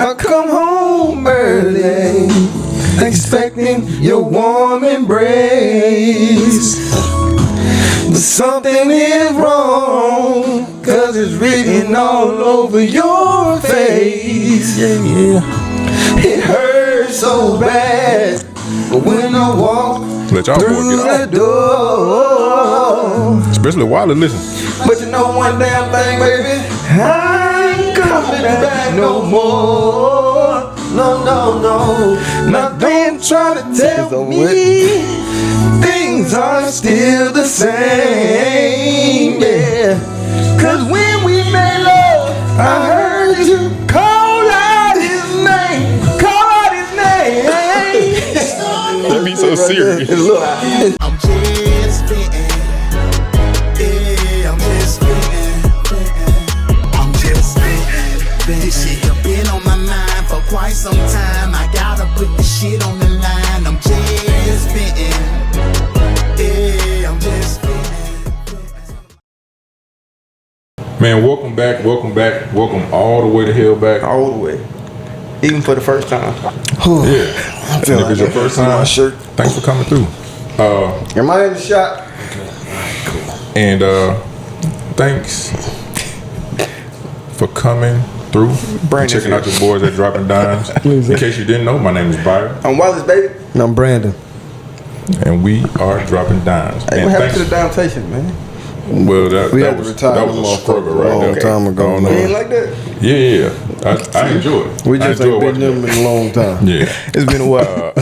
I come home early, expecting your warm embrace. But something is wrong, 'cause it's written all over your face. Yeah. It hurts so bad, but when I walk through the door, especially while they listen. but you know one damn thing, baby, I ain't coming back no more. No. Nothing trying to tell me things are still the same. Yeah. 'Cause when we made love, I heard you call out his name. That be so serious. I'm just spitting. Yeah, I'm just spitting. I'm just spitting. This shit have been on my mind for quite some time. I gotta put the shit on the line. I'm just spitting. Yeah, I'm just spitting. Man, welcome back. Welcome all the way to hell back. All the way. Even for the first time. Yeah. And if it's your first time, thanks for coming through. Am I in the shot? And thanks for coming through. Checking out your boys at Dropping Dimes. In case you didn't know, my name is Byron. I'm Wallace, baby. And I'm Brandon. And we are Dropping Dimes. Hey, what happened to the Downtation, man? Well, that was a struggle right long there. time ago. You ain't like that? Yeah. I enjoy it. We just ain't been them in a long time. Yeah. It's been a while.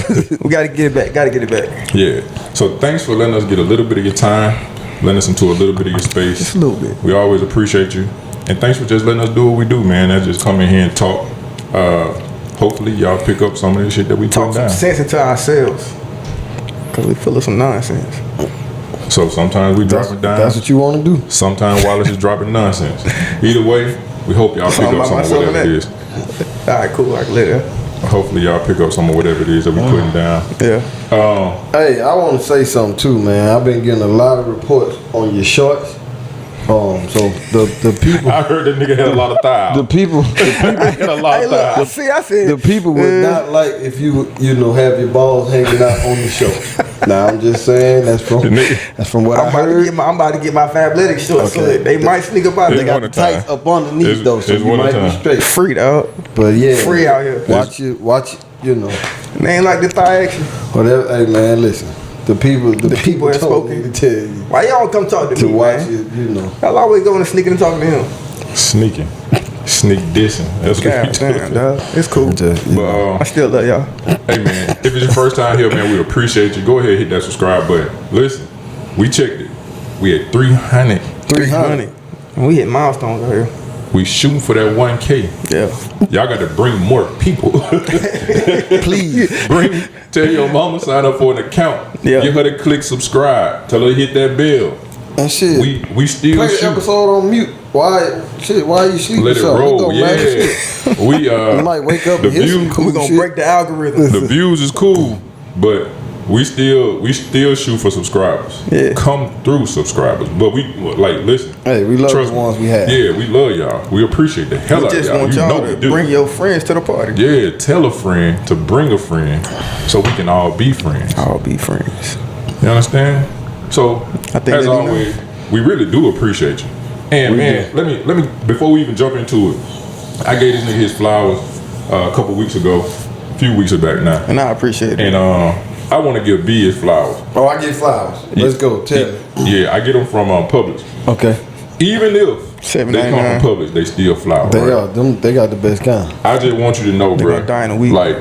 We gotta get it back. Yeah. So thanks for letting us get a little bit of your time, letting us into a little bit of your space. Just a little bit. We always appreciate you. And thanks for just letting us do what we do, man. I just come in here and talk. Hopefully y'all pick up some of the shit that we Talk put some down. sense into ourselves. 'Cause we full of some nonsense. So sometimes we drop it down. That's what you want to do. Sometimes Wallace is dropping nonsense. Either way, we hope y'all pick up some of whatever it is. Alright, cool. I can let it. Hopefully y'all pick up some of whatever it is that we putting down. Yeah. Hey, I want to say something too, man. I've been getting a lot of reports on your shorts. So the people. I heard that nigga had a lot of thighs. The people had a lot of thighs. I said the people would not like if you have your balls hanging out on the show. Now I'm just saying that's from what I heard. I'm about to get my Fabletics shorts. So they might sneak up out. It's They got winter the time. Tights up underneath though, so it's you might be wintertime. straight. free dog. But yeah, Free out here. Watch it. They ain't like the thigh action. Whatever. Hey man, listen. The people have told me spoken. to tell you Why y'all come talk to to me, watch man? it. Y'all always going and sneaking and talking to him. Sneaking. Sneak dissing. That's what God we damn, do. dog. It's cool. But I still love y'all. hey man, if it's your first time here, man, we appreciate you. Go ahead and hit that subscribe button. Listen, we checked it. We at 300. 300. And we hit milestones out here. We shooting for that 1K. Yeah. Y'all got to bring more people. Please. Tell your mama sign up for an account. Yeah. Get her to click subscribe. Tell her to hit that bell. And shit. We still Play the shoot. episode on mute. Why you sleeping? Let it so? roll. Yeah. We You might wake up the and hear some views. cool We're going to shit. break the algorithm. The views is cool, but we still shoot for subscribers. Yeah. Come through subscribers. But we listen. Hey, we love Trust the ones we have. Yeah, we love y'all. We appreciate the hell We out of just y'all. want You know y'all we to do. bring your friends to the party. Yeah, tell a friend to bring a friend so we can all be friends. All be friends. You understand? So I think as they do always, we really do appreciate you. And man, let me before we even jump into it, I gave this nigga his flowers a couple weeks ago, a few weeks back now. And I appreciate it. And I want to give B his flowers. Oh, I get flowers. Let's go. Tell me. Yeah, I get them from Publix. Okay. Even if they come $7.99. from Publix, they still flowers. They right? are. They got the best kind. I just want you to know, bro. gonna die in a week. Like,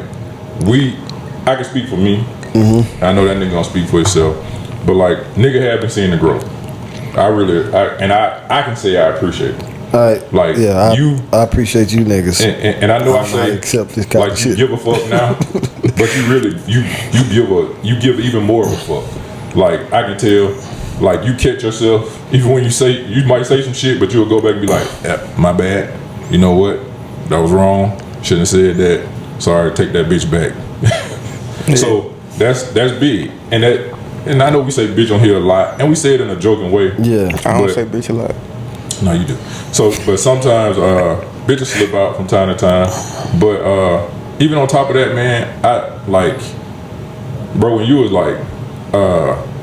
I can speak for me. Mm-hmm. I know that nigga gonna speak for himself. But like, nigga have been seeing the growth. I can say I appreciate it. Like, yeah, you, I appreciate you niggas. and I know I say accept this kind like of you shit. give a fuck now, but you really you give even more of a fuck. Like I can tell, like you catch yourself even when you might say some shit, but you'll go back and be like, yeah, my bad. You know what? That was wrong. Shouldn't have said that. Sorry, take that bitch back. So that's big, and I know we say bitch on here a lot, and we say it in a joking way. Yeah, I don't say bitch a lot. No, you do. So, but sometimes bitches slip out from time to time. But even on top of that, man, I like, bro, when you was like,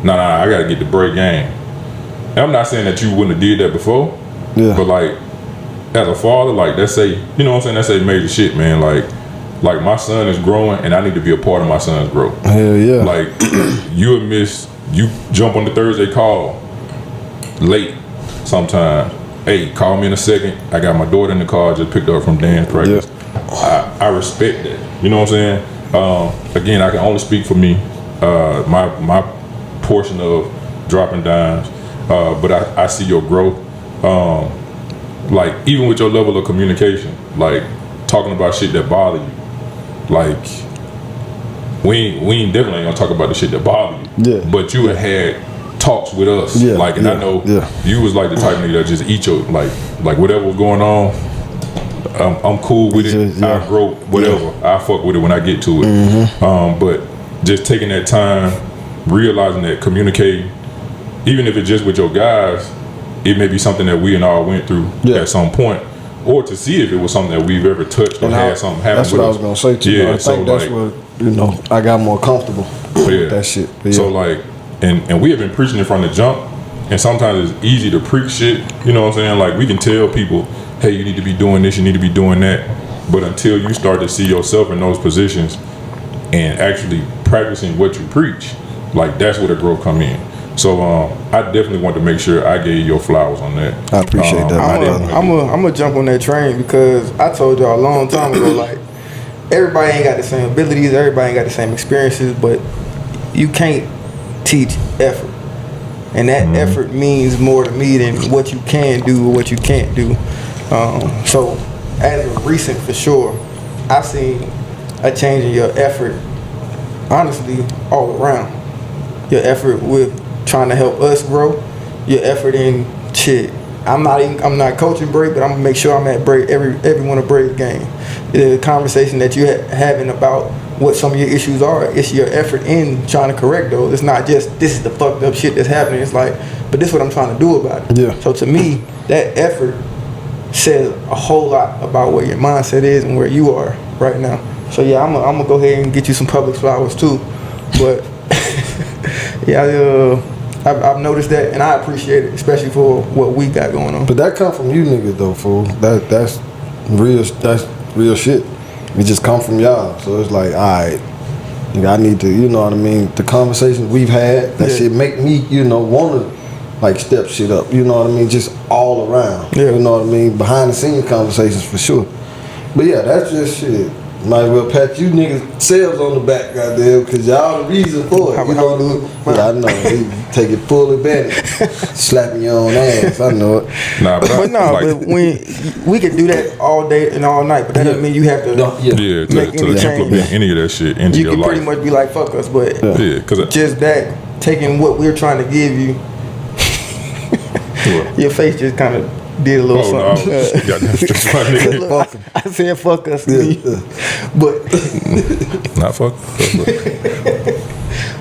nah, I gotta get the break game. And I'm not saying that you wouldn't have did that before. Yeah. But like, as a father, like that's a, you know what I'm saying? That's a major shit, man. Like my son is growing, and I need to be a part of my son's growth. Hell yeah. Like you would miss, you jump on the Thursday call late sometimes. Hey, call me in a second. I got my daughter in the car, just picked her up from dance practice. Yeah. I respect that. You know what I'm saying? Again, I can only speak for me. My portion of dropping dimes, but I see your growth. Like even with your level of communication, like talking about shit that bother you. Like we ain't definitely ain't gonna talk about the shit that bother you. Yeah. But you had talks with us. Yeah. Like, and I know you was like the type of nigga that just eat your like whatever was going on. I'm cool with it. I grow whatever. I fuck with it when I get to it. But just taking that time, realizing that communicating, even if it's just with your guys, it may be something that we and all went through at some point. Or to see if it was something that we've ever touched or had something happen with us. That's what I was gonna say to you. I think that's what I got more comfortable with that shit. So like, and we have been preaching it from the jump, and sometimes it's easy to preach shit. You know what I'm saying? Like we can tell people, hey, you need to be doing this, you need to be doing that. But until you start to see yourself in those positions and actually practicing what you preach, like that's where the growth come in. So I definitely want to make sure I gave you your flowers on that. I appreciate that. I'm gonna jump on that train because I told y'all a long time ago, like everybody ain't got the same abilities, everybody ain't got the same experiences, but you can't teach effort, and that effort means more to me than what you can do or what you can't do. So as of recent, for sure, I've seen a change in your effort, honestly, all around. Your effort with trying to help us grow, your effort in shit. I'm not coaching Bray, but I'm gonna make sure I'm at Bray every one of Bray's game. The conversation that you're having about what some of your issues are, it's your effort in trying to correct those. It's not just this is the fucked up shit that's happening. It's like, but this is what I'm trying to do about it. Yeah. So to me, that effort says a whole lot about where your mindset is and where you are right now. So yeah, I'm gonna go ahead and get you some public flowers too, but yeah. I've noticed that, and I appreciate it, especially for what we got going on. But that come from you niggas though, fool. That's real shit. It just come from y'all. So it's like, alright, I need to, you know what I mean? The conversations we've had, that shit make me, wanna like step shit up. You know what I mean? Just all around. Yeah. You know what I mean? Behind the scenes conversations for sure. But yeah, that's just shit. Might as well pat you niggas selves on the back, goddamn, because y'all the reason for it. You know what I mean? Yeah, I know. They take it full advantage. Slapping your own ass. I know it. But when we can do that all day and all night, but that doesn't mean you have to to implement any of that shit into your life. You can pretty much be like, fuck us, but just that, taking what we're trying to give you, your face just kind of did a little something. I said fuck us, but not fuck.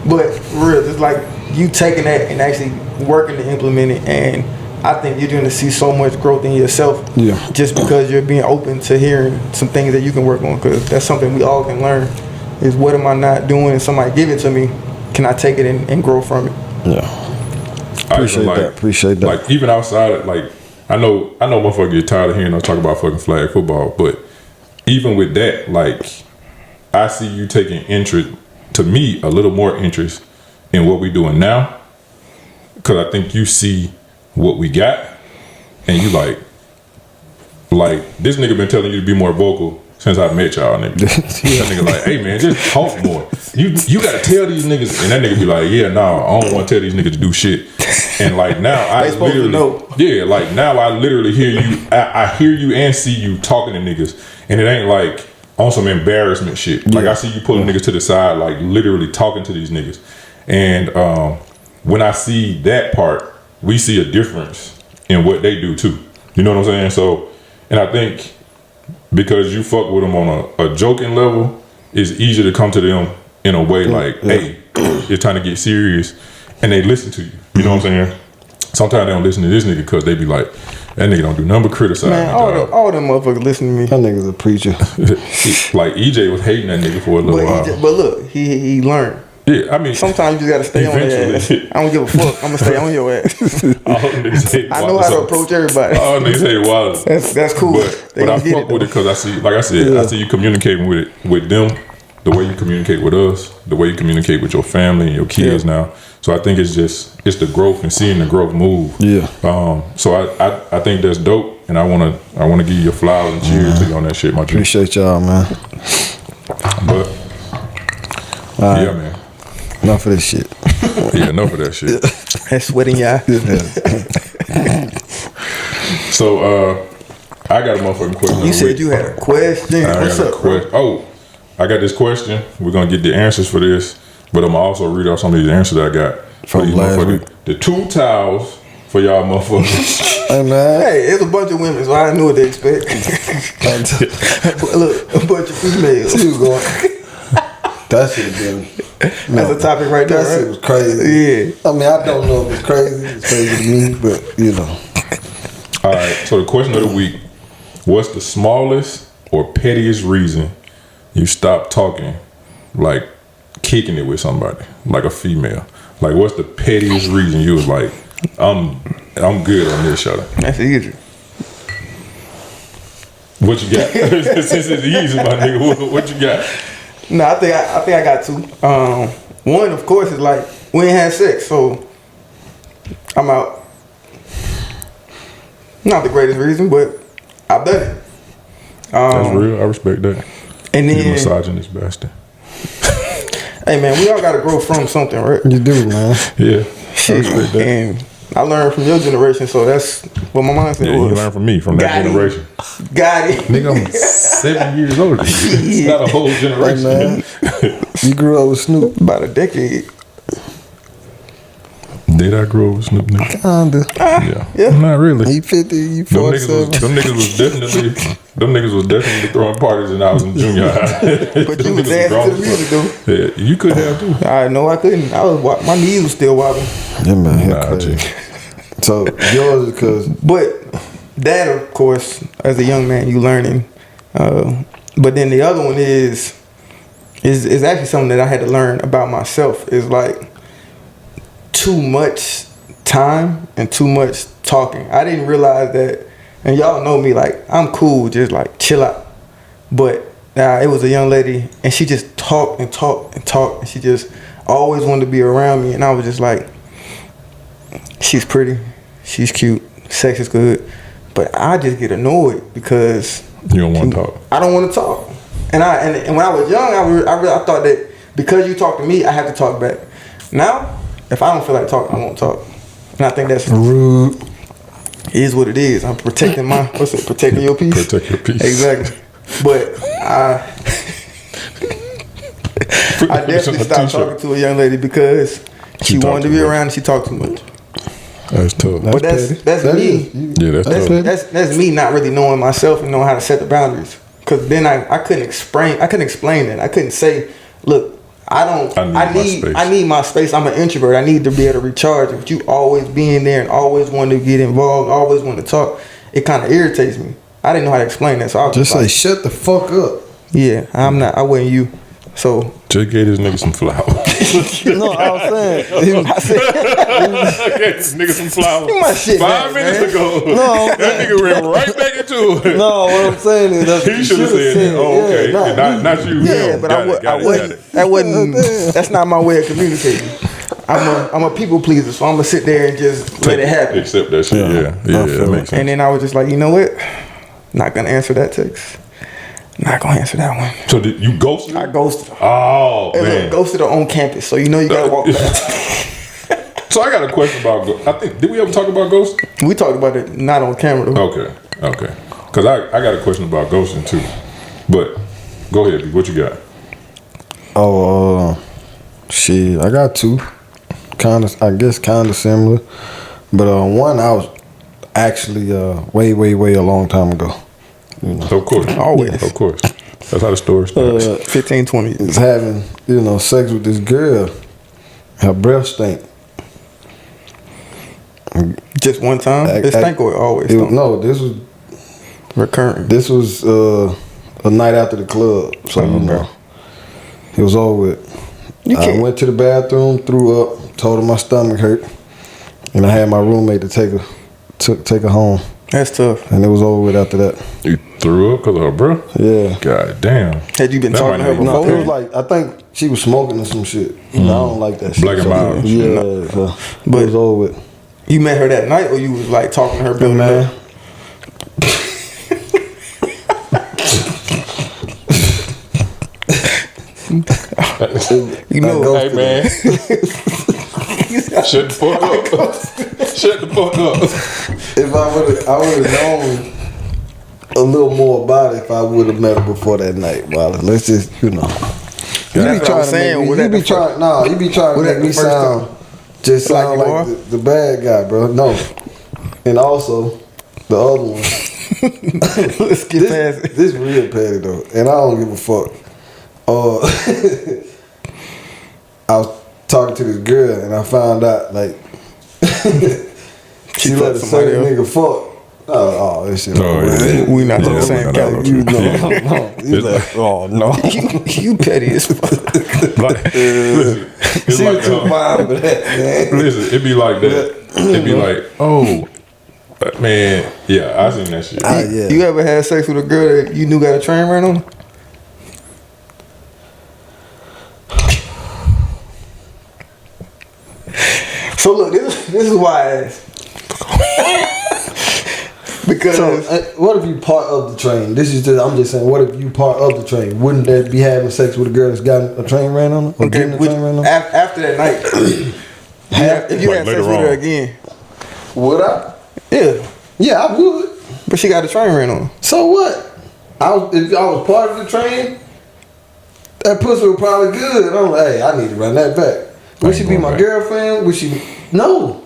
But for real, it's like you taking that and actually working to implement it, and I think you're going to see so much growth in yourself. Yeah. Just because you're being open to hearing some things that you can work on, because that's something we all can learn. Is what am I not doing? And somebody give it to me, can I take it and grow from it? Yeah. Appreciate that. Like even outside, like. I know motherfuckers get tired of hearing us talk about fucking flag football, but even with that, like, I see you taking interest, to me, a little more interest in what we doing now, because I think you see what we got, and you like this nigga been telling you to be more vocal since I met y'all, nigga. That nigga like, hey man, just talk more. You gotta tell these niggas, and that nigga be like, yeah, nah, I don't want to tell these niggas to do shit. And like now, I literally hear you. I hear you and see you talking to niggas, and it ain't like on some embarrassment shit. Like I see you pulling niggas to the side, like literally talking to these niggas. And when I see that part, we see a difference in what they do too. You know what I'm saying? So, and I think because you fuck with them on a joking level, it's easier to come to them in a way like, hey, you're trying to get serious, and they listen to you. You know what I'm saying? Sometimes they don't listen to this nigga because they be like, That nigga don't do nothing but criticize. Man, all them motherfuckers listen to me. That nigga's a preacher. Like EJ was hating that nigga for a little while. But look, he learned. Yeah, I mean, Sometimes you just gotta stay on their ass. I don't give a fuck. I'm gonna stay on your ass. all niggas hate I know how to approach everybody. All niggas hate Wallace. That's cool. But I fuck with it because I see, like I said, I see you communicating with them, the way you communicate with us, the way you communicate with your family and your kids now. So I think it's the growth and seeing the growth move. Yeah. So I think that's dope, and I wanna give you your flowers and cheers to you on that shit, my G. Appreciate y'all, man. But yeah, man. Enough of this shit. Yeah, enough of that shit. That's sweating y'all. So I got a motherfucking question. You said you had a question. What's up, bro? Oh, I got this question. We're gonna get the answers for this, but I'm gonna also read off some of these answers that I got From these last motherfuckers. week. The 2 towels for y'all motherfuckers. Hey, man. Hey, it's a bunch of women, so I knew what to expect. Look, a bunch of females. She was going. That shit was been. That's a topic right there. That shit was crazy. Yeah. I mean, I don't know if it's crazy. It's crazy to me, but you know. All right. So the question of the week: what's the smallest or pettiest reason you stop talking, like kicking it with somebody, like a female? Like, what's the pettiest reason you was like, I'm good on this, shut up? That's easy. What you got? Since it's easy, my nigga, what you got? No, I think I got 2. One, of course, is like we ain't had sex, so I'm out. Not the greatest reason, but I've done it. That's real. I respect that. And You then, misogynist bastard. hey man, we all gotta grow from something, right? You do, man. Yeah. I Shit. respect that. And I learned from your generation, so that's what my mindset Yeah, you was. learned from me, from that Got it. generation. Got it. Nigga, I'm 7 years older than you. It's not a whole Hey, generation. man. You grew up with Snoop. About a decade. Did I grow up with Snoop? Kinda. Yeah. Not really. He 50, you Them 47. niggas was definitely throwing parties when I was in junior high. But you was dancing to the music, though. Yeah, you could have too. I know I couldn't. My knees was still wobbling. Yeah, man. he Nah, crazy. G. So yours is because But that, of course, as a young man, you learning. But then the other one is actually something that I had to learn about myself. Is like too much time and too much talking. I didn't realize that, and y'all know me, like I'm cool, just like chill out. But it was a young lady, and she just talked and talked and talked, and she just always wanted to be around me, and I was just like, she's pretty, she's cute, sex is good, but I just get annoyed because You don't want to talk. I don't want to talk. And when I was young, I thought that because you talk to me, I have to talk back. Now, if I don't feel like talking, I won't talk. And I think that's rude. It is what it is. I'm protecting protecting your peace. Protect your peace. Exactly. But I definitely stopped talking to a young lady because she wanted to be around and she talked too much. That's tough. But that's me. Yeah, that's tough. That's me not really knowing myself and knowing how to set the boundaries. Because then I couldn't explain that. I couldn't say, look, I need my space. I'm an introvert. I need to be able to recharge. If you always being there and always want to get involved, always want to talk, it kind of irritates me. I didn't know how to explain that, so I was Just say, like, shut the fuck up. yeah, I wasn't you. So Just gave this nigga some flowers. No, I was saying. I said, Gave this nigga some flowers. Give my shit 5 back, minutes man. ago. No, that nigga ran right back into it. No, what I'm saying is that's what He you should have said, said. "Oh, okay, Yeah, not you." yeah, him. but Got it. that wasn't. That's not my way of communicating. I'm a people pleaser, so I'm gonna sit there and just let it happen. Accept that shit. Yeah, that makes sense. And then I was just like, you know what? Not gonna answer that text. Not gonna answer that one. So did you ghosted? I ghosted her. Oh And man. look, ghosted her on campus, so you know you gotta walk past. So I got a question about. I think did we ever talk about ghosting? We talked about it not on camera though. Okay. Because I got a question about ghosting too. But go ahead, B. What you got? Shit, I got 2. Kind of similar. But one I was actually way a long time ago. You know, Of course. Always. Of course. That's how the story starts. 15, 20. was having, sex with this girl. Her breath stank. Just one time? It stank or always stunk? No, this was Recurring. This was a night after the club, so you know, it was over with. I went to the bathroom, threw up, told her my stomach hurt, and I had my roommate to take her home. That's tough. And it was over with after that. You threw up because of her, bro? Yeah. God damn. Had you been talking to her before? No, it was like, I think she was smoking or some shit. I don't like that shit. Black and mild. Yeah, so, but it was over with. You met her that night, or you was like talking to her building man. up? You know, hey man. Shut the fuck up. Shut the fuck up. If I would have known a little more about it if I would have met her before that night. Well, let's just, you know. You be trying to make me sound just sound like the bad guy, bro. No. And also, the other one. Let's get past it. This real petty though. And I don't give a fuck. I was talking to this girl and I found out like she let a certain nigga fuck. Oh, this shit. We not the same caliber. You know, you like, oh no, you petty as fuck. Listen, it's she like, was too fine for that, man. Listen, it'd be like that. It'd be like, oh, man, yeah, I seen that shit. Yeah. You ever had sex with a girl that you knew got a train ran on her? So look, this is why I asked. Because what if you part of the train? This is just, I'm just saying, what if you part of the train? Wouldn't that be having sex with a girl that's got a train ran on her? Or getting a train ran on her? After that night, if you had sex with her again, would I? Yeah. Yeah, I would. But she got a train ran on her. So what? If I was part of the train, that pussy was probably good. And I'm like, hey, I need to run that back. Would she be my girlfriend? Would she? No.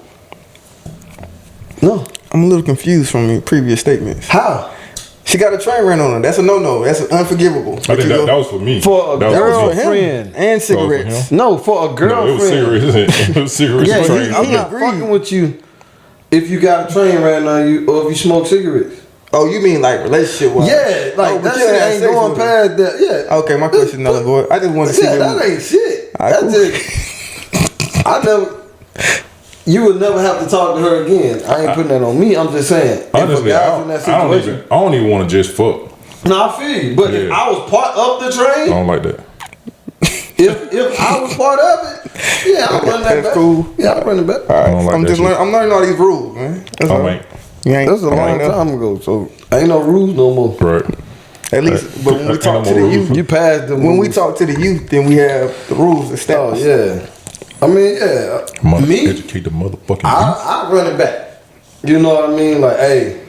I'm a little confused from your previous statements. How? She got a train ran on her. That's a no-no. That's unforgivable. I think that was for me. For a girlfriend. And cigarettes. No, for a girlfriend. No, it was cigarettes. It was cigarettes. Yeah, I'm not fucking with you if you got a train ran on you or if you smoke cigarettes. Oh, you mean like relationship-wise? Yeah, like that shit ain't going past that. Yeah. Okay, my question null and void. I just want to see. Yeah, that ain't shit. That's just. I never. You would never have to talk to her again. I ain't putting that on me. I'm just saying. Honestly, I don't even want to just fuck. No, I feel you. But if I was part of the train, I don't like that. If I was part of it, yeah, I'll run that back. That's cool. Yeah, I'll run it back. All right, I don't like I'm that just shit. I'm learning all these rules, man. That's all right. That's a long time ago, so ain't no rules no more. Right. At least, but when we talk to the youth, you passed them. when we talk to the youth, then we have the rules established. Oh yeah. I mean, yeah. Me, educate the motherfucking I run it back. You know what I mean? Like, hey,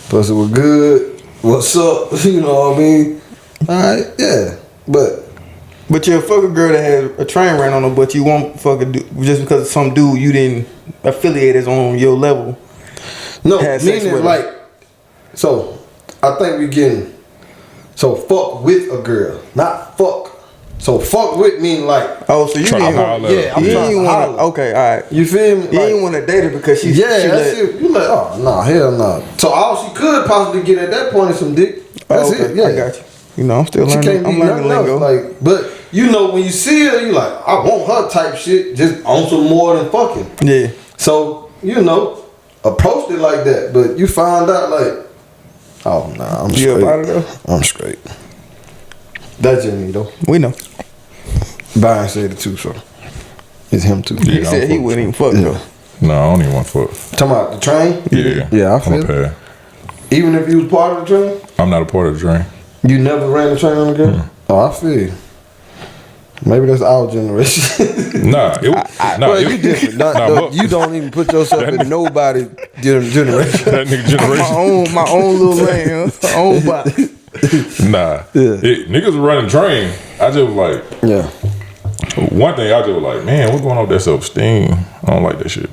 pussy was good. What's up? You know what I mean? All right, yeah. But you'll fuck a girl that has a train ran on her, but you won't fuck a dude just because of some dude you didn't affiliate as on your level. No, meaning like, so I think we getting, so fuck with a girl, not fuck. So fuck with me like, oh, so you didn't want, I'm trying to holler. Okay, all right. You feel me? You didn't want to date her because she that's it. You like, oh no, hell no. So all she could possibly get at that point is some dick. That's it. Yeah, I got you. You know, I'm still she learning. Can't be I'm learning lingo. Like, but you know, when you see her, you like, I want her type shit, just on some more than fucking. Yeah. So you know, approached it like that, but you find out like, oh nah, I'm straight. About it though? I'm straight. That's just me though. We know. Byron said it too, so it's him too. He said he wouldn't even fuck though. No, I don't even want to fuck. Talking about the train? Yeah, I feel it. Even if you was part of the train? I'm not a part of the train. You never ran the train on a girl? Oh, I feel you. Maybe that's our generation. Nah, you different. You don't even put yourself in nobody generation. That nigga generation. My own little lane, my own box. Nah. Niggas were running train. I just was like, yeah. One thing I just was like, man, what's going on with that self-esteem? I don't like that shit.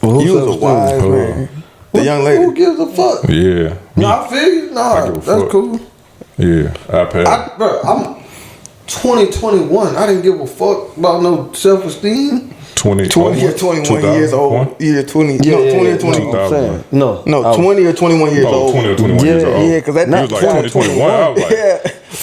Well, you was a wise man. The young lady. Who gives a fuck? Yeah. No, I feel you. Nah, that's fuck. cool. Yeah, I pass. Bro, 2021. I didn't give a fuck about no self-esteem. 20 or 21 years old. Yeah, 20. Yeah, No, 20 or 21. I'm saying. No, No, 20 or 21 years Oh, old. 20 or 21 years old. Yeah, because that You was like 2021. I was like, Yeah.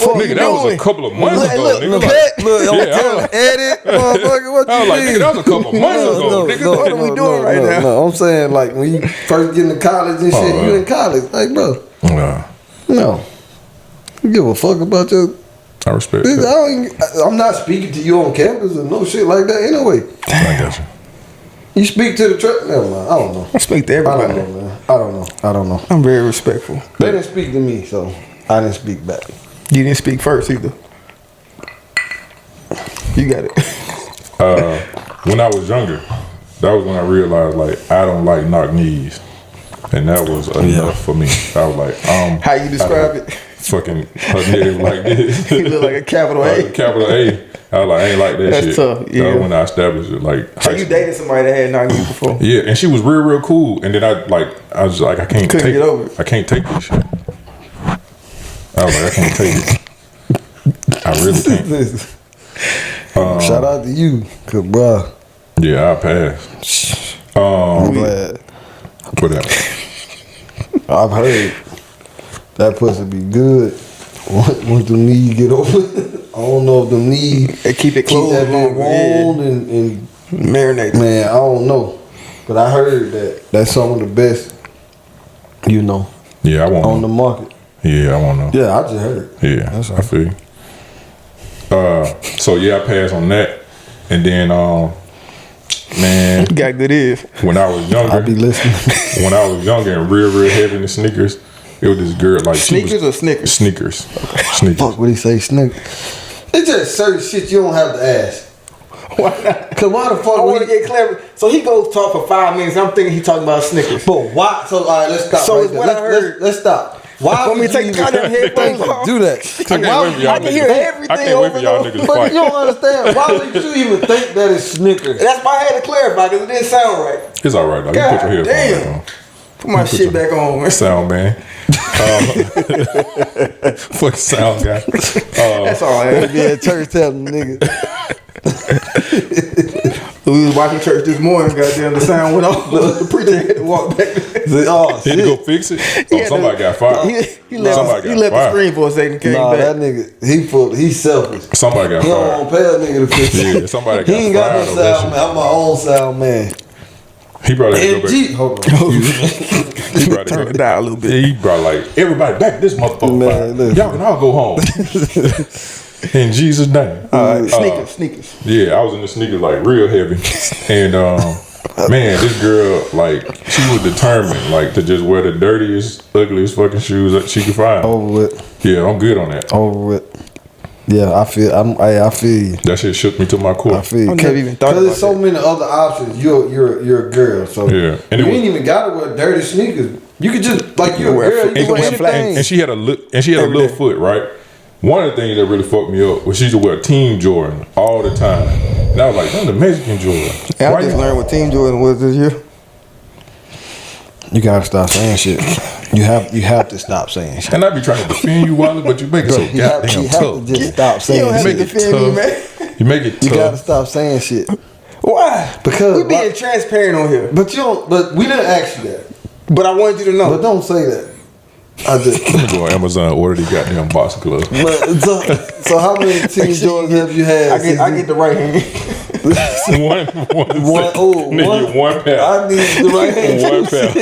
What nigga, you that was doing? a couple of months ago, Look, nigga. look, Like, look, I'm yeah, I telling was- edit, motherfucker. What I was you like, mean? nigga, that was a couple of months ago, nigga. What are we doing right now? No, I'm saying like when you first get into college and shit, you in college, like bro, Nah, no, you give a fuck about your. I respect Nigga, that. I'm not speaking to you on campus or no shit like that. Anyway, I got you. you speak to the truck. Never mind. I don't know. I speak to I everybody. don't know, man. I don't know. I'm very respectful. They didn't speak to me, so I didn't speak back. You didn't speak first either. You got it. When I was younger, that was when I realized like I don't like knock knees, and that was enough for me. I was like, How you describe it? fucking her nigga like this. You look like a capital A. Capital A. I was like, I ain't like that That's shit. tough, That yeah. was when I established it. Like, So high you school. dated somebody that had knocked you before? Yeah, and she was real cool. And then I was like, I can't Couldn't take get over it. I can't take this shit. I was like, I can't take it. I really can't. Shout out to you, cause bruh, Yeah, I passed. I'm glad. But I've heard that pussy be good once the knees get over. I don't know if the knees They keep it keep closed that longer. warm and Marinate. man, I don't know, but I heard that's some of the best, yeah, I want on the to. market. Yeah, I want to. Yeah, I just heard. Yeah, That's I feel you. So yeah, I passed on that. And then, man, You got good ears. when I was younger, I be listening. when I was younger and real heavy in the sneakers, it was this girl like Sneakers she was, or Snickers? Sneakers. Sneakers. Fuck what he say, Snick. It's just certain shit you don't have to ask. Why not? Cause why the fuck I would want to he? get clever. So he goes talk for 5 minutes. I'm thinking he talking about Snickers. But why? So all right, let's stop. So right it's there. what I heard. Let's stop. Why Want me would to take you the goddamn headphones off? do that? I can't wait for y'all I can hear niggas. everything I can't wait for over y'all and niggas to But fight. you don't understand. Why would you even think that it's Snickers? That's why I had to clarify because it didn't sound right. It's all right, though. You God put your headphones damn. back Put my shit back on, man. on. Sound man. Fucking sound guy. That's all I had. Be at church telling nigga. We was watching church this morning. Goddamn, the sound went off. The preacher had to walk back. Oh He had to go shit. fix it. He Oh, had somebody to- got fired. He left, Somebody he got left the fired. screen for a second and came Nah, back. that nigga, he's selfish. Somebody got He don't fired. want to pay a nigga to fix it. Yeah, somebody He got ain't got no fired over that sound man. I'm my own sound man. He probably had to go MG, back. hold on. He probably Turn it down a little bit. Yeah, he brought like everybody back this motherfucker. Man, fired. listen. Y'all can all go home. In Jesus' name. Sneakers. Yeah, I was in the sneakers like real heavy, and man, this girl like she was determined like to just wear the dirtiest, ugliest fucking shoes that she could find. Over with. Yeah, I'm good on that. Over with. Yeah, I feel you. That shit shook me to my core. I feel you. I never even thought Because there's about so many other options. You're a girl, so Yeah, and you it ain't was- even gotta wear dirty sneakers. You could just like you're a wear girl. fl- You And, can wear wear flats. anything. and she had a little foot, right? One of the things that really fucked me up was she used to wear Team Jordan all the time, and I was like, "That's the Mexican Jordan." Yeah, Why I just you- learned what Team Jordan was this year. You gotta stop saying shit. You have to stop saying shit. And I be trying to defend you, Wally, but you make it so You have goddamn to tough. just stop You saying don't have to Make shit. it defend me, tough. man. You make it You gotta tough. stop saying shit. Why? Because we being why- transparent on here. But you don't. But we didn't ask you that. But I wanted you to know. But don't say that. I just. I'm gonna go on Amazon and order the goddamn box gloves. But, so how many Team Jordans have you had? I get the right hand. one nigga, one pair. I need the right hand. One pair.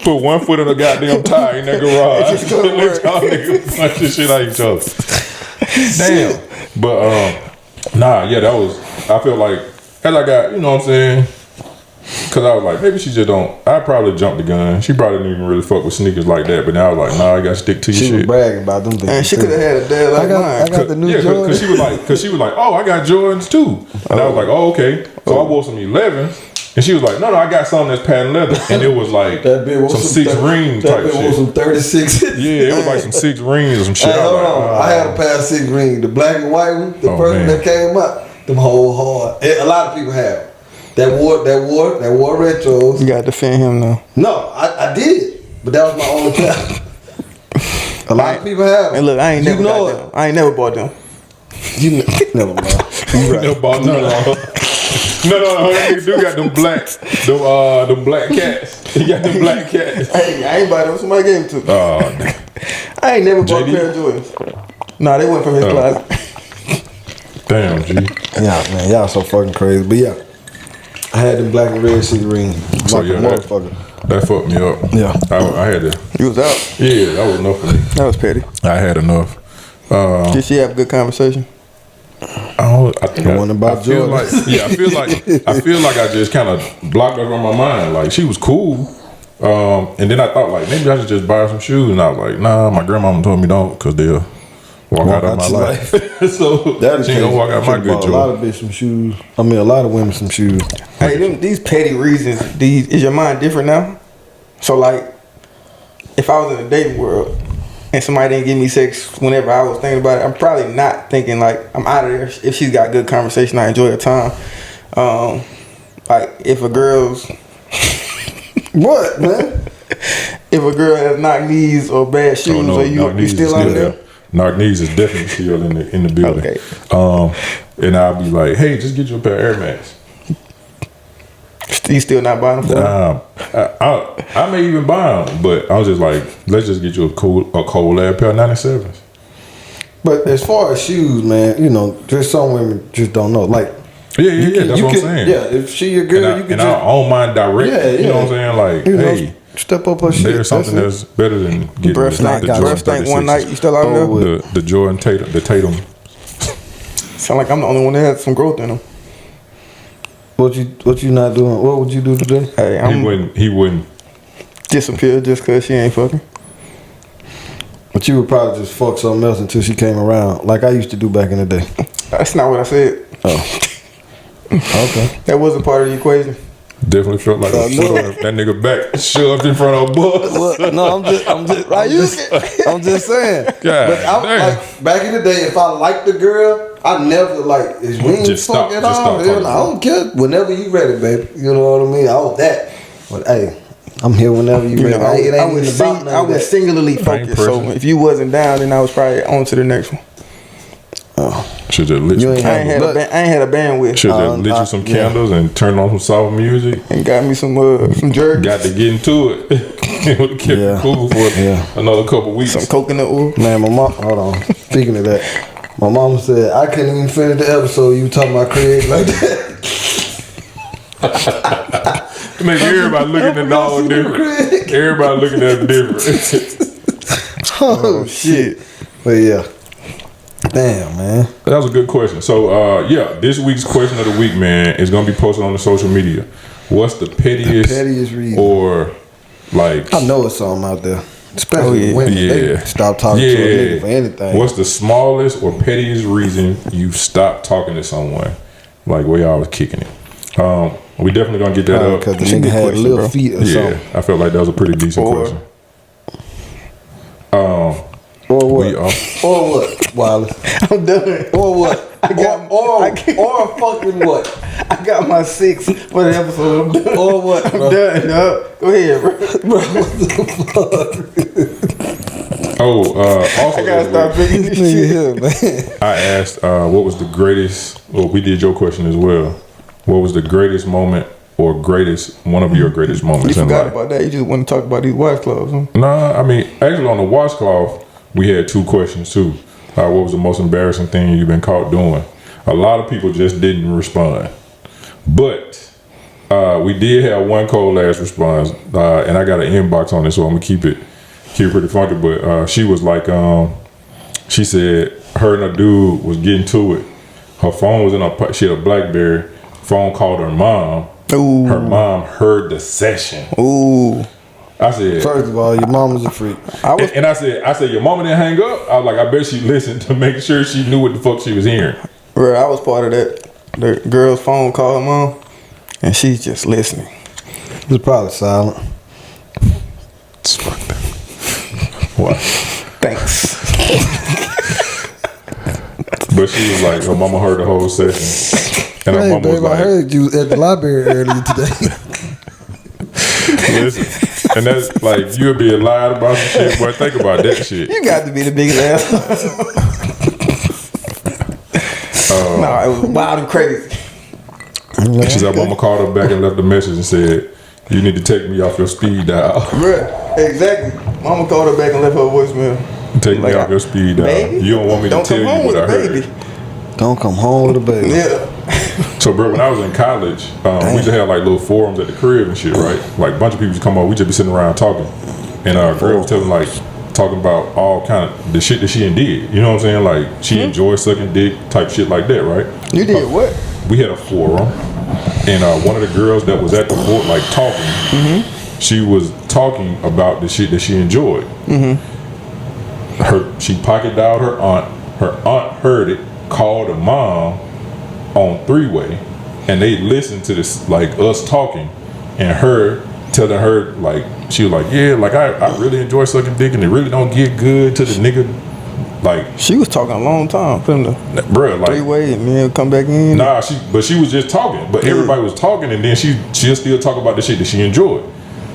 Put one foot on the goddamn tire in that garage. It's gonna Let y'all niggas punch this shit out each other. Damn. But nah, yeah, that was. I feel like as I got, you know what I'm saying. Cause I was like, maybe she just don't. I probably jumped the gun. She probably didn't even really fuck with sneakers like that. But now I was like, nah, I gotta stick to your She was shit. bragging about them things. Man, she too. could have had a dad like I mine. got the new Yeah, Jordans. cause she was like, oh, I got Jordans too, and I was like, oh, okay. So I wore some 11s, and she was like, no, I got some that's patent leather, and it was like That bitch was some 6 ring That type bitch was shit. some 36. Yeah, it was like some 6 rings or some shit. Hey, I was hold like, on. oh. I had a pair of 6 ring, the black and white one, the Oh, first one man. that came out. Them whole hard. A lot of people have. That wore retros. You got to defend him now. No, I did, but that was my only pair. A lot of people have. And look, I ain't You never know got them. I ain't never bought them. Never mind. You never bought none of them. No, that nigga do got them black cats. He got them black cats. Hey, I ain't buy them. Somebody gave them to me. Oh, damn. I ain't never bought JD? a pair of Jordans. Nah, they went from his closet. Damn, G. Yeah, man, y'all so fucking crazy. But yeah, I had them black and red city rings. So Like a yeah, motherfucker. that fucked me up. Yeah. I had to. You was out. Yeah, that was enough for me. That was petty. I had enough. Did she have a good conversation? I think The one about I feel Jordan. I feel like I just kind of blocked her from my mind. Like she was cool, and then I thought like maybe I should just buy her some shoes, and I was like, nah, my grandmama told me don't, cause they'll walk out of my your life. So That she ain't gonna walk out my good A lot joy. of bitch some shoes. I mean, a lot of women some shoes. Hey, these petty reasons. Is your mind different now? So like, if I was in the dating world and somebody didn't give me sex whenever I was thinking about it, I'm probably not thinking like I'm out of there. If she's got good conversation, I enjoy her time. Like if a girl's What, man? if a girl has knock knees or bad shoes, Oh, no, or you still out there? Knock knees is definitely still in the building. Okay. And I'll be like, hey, just get you a pair of Air Max. You still not buying them for her? I may even buy them, but I was just like, let's just get you a cold air pair of 97s. But as far as shoes, man, you know, just some women just don't know. Like, Yeah, that's what I'm saying. Yeah, if she your girl, you can and just I don't mind direct. Yeah, You know yeah. what I'm saying? Like, you know, hey, step up her shit. there's something that's better than getting Breath stank, Jordan breath stank one 36s. night. You still out there? The Jordan Tatum, the Tatum. Sound like I'm the only one that had some growth in them. What you not doing? What would you do today? Hey, He wouldn't. disappear just cause she ain't fucking. But you would probably just fuck something else until she came around, like I used to do back in the day. That's not what I said. Okay. That wasn't part of the equation. Definitely felt like a foot on that nigga back shoved in front of a bus. Well, no, I'm just saying. God But I, damn. like back in the day, if I liked the girl, I never like is we ain't Just fuck stop- at just all. stop You know, I talking. don't care. Whenever you ready, baby. You know what I mean? I was that. But hey, I'm here whenever you ready. It ain't even about none I of was that. singularly focused. So pressing. if you wasn't down, then I was probably on to the next one. Should have lit You you. ain't I ain't had a bandwidth. Should have lit you some candles and turned on some soft music. And got me some jerky, Got to get into it. It would have kept Yeah. you cool for another couple weeks. some coconut oil. Man, my mom. Hold on. Speaking of that, my mom said I couldn't even finish the episode. You talking about Craig like that? Make everybody look at the dog different. Everybody looking at it different. Oh shit. But yeah. Damn, man. That was a good question. So, this week's question of the week, man, is going to be posted on the social media. What's the pettiest reason. or like? I know it's something out there. Especially women. They Yeah. stop talking to a nigga for anything. What's the smallest or pettiest reason you stopped talking to someone? Like where y'all was kicking it. We definitely gonna get that up. Because the That's a nigga good had question, little bro. feet or Yeah, something. I felt like that was a pretty decent Or- question. Or what? We are. Or what, Wallace? I'm done. Or what? or fucking what? I got my 6 for the episode. I'm done. Or what, I'm bro? done. No. Go ahead, bro. Also, I gotta start picking this Nigga shit. here, man. I asked, what was the greatest? Well, we did your question as well. What was the greatest moment or one of your greatest You moments in forgot life? about that. You just want to talk about these washcloths, huh? Nah, I mean, actually on the washcloth, we had 2 questions too. What was the most embarrassing thing you've been caught doing? A lot of people just didn't respond. But we did have one cold ass response, and I got an inbox on it, so I'm gonna keep it pretty funky. But she was like, she said her and a dude was getting to it. Her phone was in her, she had a BlackBerry. Phone called her mom. Ooh. Her mom heard the session. Ooh. I said, First of all, your mama's a freak. and I said, your mama didn't hang up. I was like, I bet she listened to make sure she knew what the fuck she was hearing. Bro, I was part of that. The girl's phone called her mom, and she's just listening. It was probably silent. It's fucked up. What? Thanks. But she was like, her mama heard the whole session. And her Hey, mama was babe, I like, heard you at the library earlier today. listen. And that's like, you'll be lying about some shit, boy. Think about that shit. You got to be the biggest ass. Nah, it was wild and crazy. She said, Mama called her back and left a message and said, you need to take me off your speed dial. Bruh, exactly. Mama called her back and left her voicemail. Take me off your speed dial. Baby, You don't want me to tell you what I heard. Don't come home with a baby. Yeah. So, bro, when I was in college, we just had like little forums at the crib and shit, right? Like a bunch of people just come on, we just be sitting around talking, and girl was telling like talking about all kind of the shit that she did. You know what I'm saying? Like she enjoyed sucking dick type shit like that, right? You did what? We had a forum, and one of the girls that was at the forum, like talking, she was talking about the shit that she enjoyed. She pocket dialed her aunt. Her aunt heard it, called her mom on three-way, and they listened to this, like us talking, and her telling her, like, she was like, yeah, like I really enjoy sucking dick, and it really don't get good to the nigga. Like, she was talking a long time, putting the bruh, like three-way, and then come back in. Nah, she was just talking, but everybody was talking, and then she'll still talk about the shit that she enjoyed.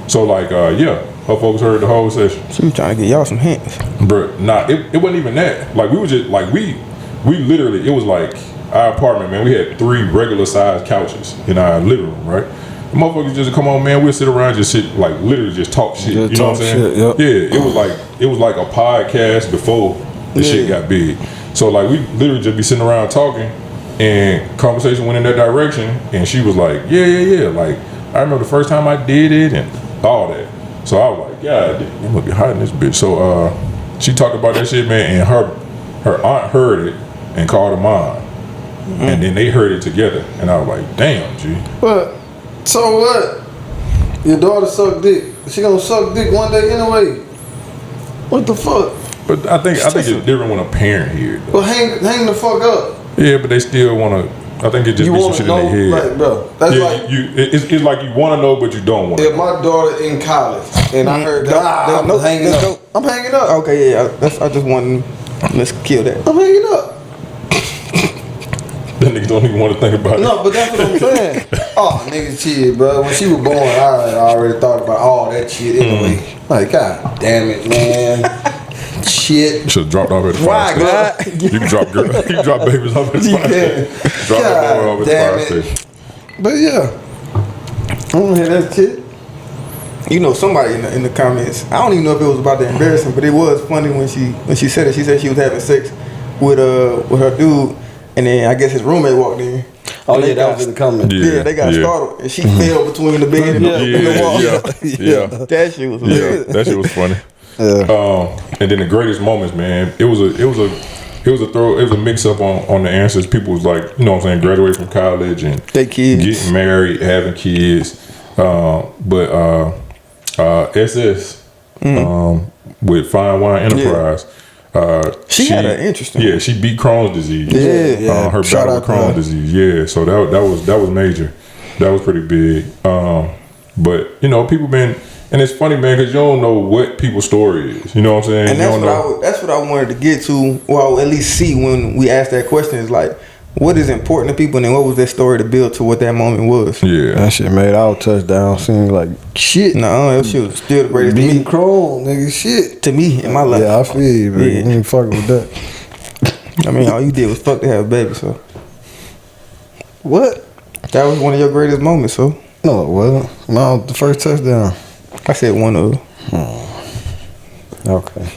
So like, yeah, her folks heard the whole session. She was trying to get y'all some hints. Bruh, nah, it wasn't even that. Like we was just like we literally, it was like our apartment, man. We had 3 regular sized couches in our living room, right? The motherfuckers just come on, man. We'll sit around, just sit, like literally just talk shit. Just you know what I'm saying? shit, yep. Yeah, it was like a podcast before the shit got big. So like we literally just be sitting around talking, and conversation went in that direction, and she was like, yeah. Like I remember the first time I did it and all that. So I was like, God, you must be hiding this bitch. So she talked about that shit, man, and her aunt heard it and called her mom. And then they heard it together, and I was like, damn, G. But so what? Your daughter suck dick. She gonna suck dick one day anyway. What the fuck? But I think it's different when a parent hears it. Well, hang the fuck up. Yeah, but they still wanna. I think it just be some shit in their head. Like, bro, that's like it's like you want to know, but you don't want to. if my daughter in college and I heard that I'm hanging up. I'm hanging up. Okay, yeah, I just want. Let's kill that. I'm hanging up. That niggas don't even want to think about it. No, but that's what I'm saying. Oh, nigga, shit, bro. When she was born, I already thought about all that shit anyway. Like, god damn it, man. Shit. Should have dropped off at the fire station. You can drop babies off at the fire station. Drop that boy off at the fire station. But yeah, I don't hear that shit. You know, somebody in the comments, I don't even know if it was about the embarrassing, but it was funny when she said it. She said she was having sex with her dude, and then I guess his roommate walked in. Oh yeah, that was in the comments. Yeah, they got startled, and she fell between the bed and the wall. Yeah. That shit was hilarious. That shit was funny. Yeah. And then the greatest moments, man. It was a mix up on the answers. People was like, you know what I'm saying, graduate from college and they kids getting married, having kids. But SS with Fine Wine Enterprise. She had an interesting. Yeah, she beat Crohn's disease. Yeah. Her battle with Crohn's disease. Yeah, so that was major. That was pretty big. But you know, people been. And it's funny, man, because you don't know what people's story is. You know what I'm saying? And that's what I wanted to get to, or at least see when we asked that question. Is like, what is important to people, and then what was that story to build to what that moment was? Yeah, that shit made our touchdown seem like shit. No, that shit was still the greatest. Beating Chrome, nigga, shit to me in my life. Yeah, I feel you, man. You ain't fucking with that. I mean, all you did was fuck to have a baby. So what? That was one of your greatest moments. So no, it wasn't. No, the first touchdown. I said one of them. Okay.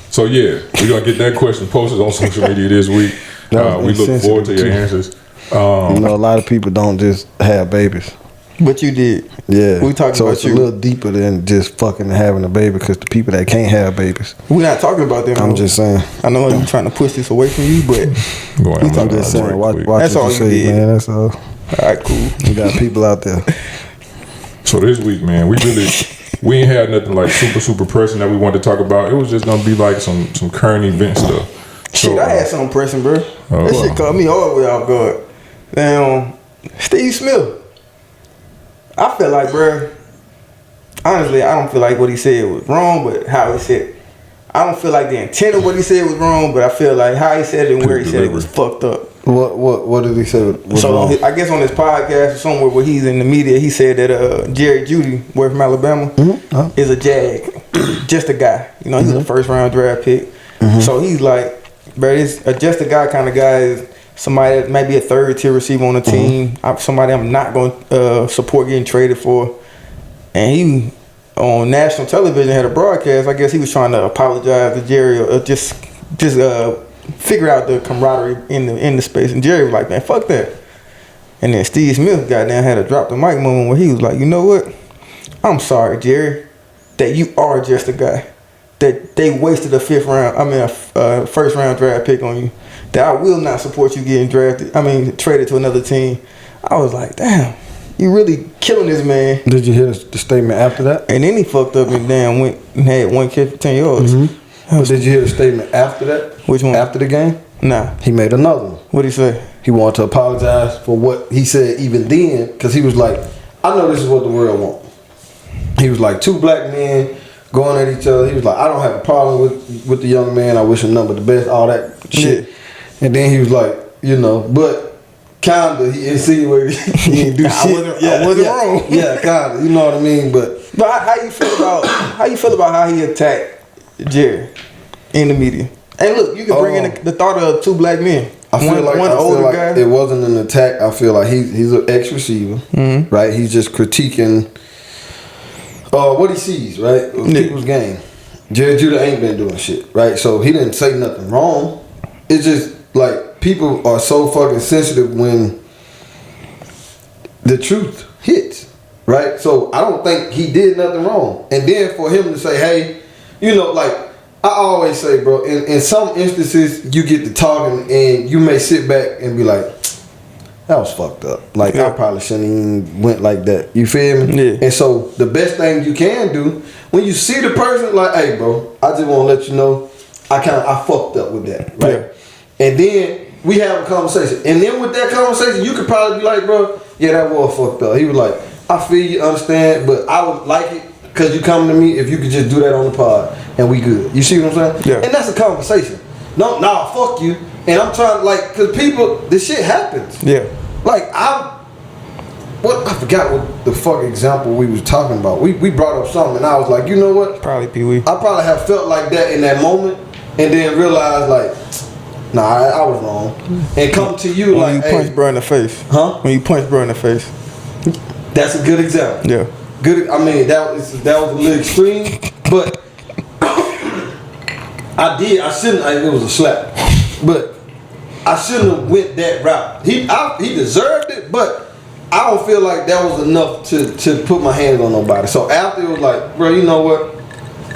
So yeah, we're gonna get that question posted on social media this week. We look forward to your answers. You know, a lot of people don't just have babies. But you did. Yeah. We talking so about it's a little deeper than just fucking having a baby, because the people that can't have babies. We're not talking about them. I'm just saying. I know I'm trying to push this away from you, but I'm just saying. Watch that's what all you say, man. That's all. All right, cool. We got people out there. So this week, man, we ain't had nothing like super pressing that we wanted to talk about. It was just gonna be like some current event stuff. Shit, I had something pressing, bro. That shit caught me all the way off guard. Now, Steve Smith. I feel like, bro, honestly, I don't feel like what he said was wrong, but how he said it. I don't feel like the intent of what he said was wrong, but I feel like how he said it and where he said it was fucked up. What did he say was wrong? I guess on his podcast or somewhere where he's in the media, he said that Jerry Jeudy, boy from Alabama, is a jag, just a guy. You know, he's a first round draft pick. So he's like, bro, it's just a guy kind of guy is somebody that might be a third tier receiver on the team, somebody I'm not going to support getting traded for. And he, on national television, had a broadcast. I guess he was trying to apologize to Jerry or just figure out the camaraderie in the space. And Jerry was like, man, fuck that. And then Steve Smith goddamn had a drop the mic moment where he was like, you know what? I'm sorry, Jerry, that you are just a guy. That they wasted a first round draft pick on you. That I will not support you getting traded to another team. I was like, damn, you really killing this man. Did you hear the statement after that? And then he fucked up and damn went and had one catch for 10 yards. Did you hear the statement after that? Which one? After the game? Nah. He made another one. What'd he say? He wanted to apologize for what he said even then, because he was like, I know this is what the world wants. He was like, 2 black men going at each other. He was like, I don't have a problem with the young man. I wish him nothing but the best, all that shit. Yeah. And then he was like, but kinda he insinuated he didn't do shit. I wasn't wrong. Yeah, kinda. You know what I mean? But how you feel about how he attacked Jerry in the media? Hey, look, you can bring in the thought of 2 black men. I feel like it wasn't an attack. I feel like he's an ex-receiver, right? He's just critiquing what he sees, right? People's game. Jerry Judah ain't been doing shit, right? So he didn't say nothing wrong. It's just like people are so fucking sensitive when the truth hits, right? So I don't think he did nothing wrong. And then for him to say, hey, like I always say, bro, in some instances you get to talking and you may sit back and be like, that was fucked up. Like, I probably shouldn't even went like that. You feel me? Yeah. And so the best thing you can do when you see the person, like, hey, bro, I just want to let you know I fucked up with that, right? Yeah. And then we have a conversation. And then with that conversation, you could probably be like, bro, yeah, that was fucked up. He was like, I feel you, understand, but I would like it because you come to me if you could just do that on the pod and we good. You see what I'm saying? Yeah. And that's a conversation. No, nah, fuck you. And I'm trying, like, because people, this shit happens. Yeah. Like, I forgot what the fuck example we was talking about. We brought up something and I was like, you know what? Probably Pee Wee. I probably have felt like that in that moment and then realized, like, nah, I was wrong. And come to you when like, you punch bro in the face. Huh? When you punch bro in the face. That's a good example. Yeah. Good. I mean, that was a little extreme, but I shouldn't. It was a slap, but I shouldn't have went that route. He deserved it, but I don't feel like that was enough to put my hands on nobody. So after it was like, bro, you know what?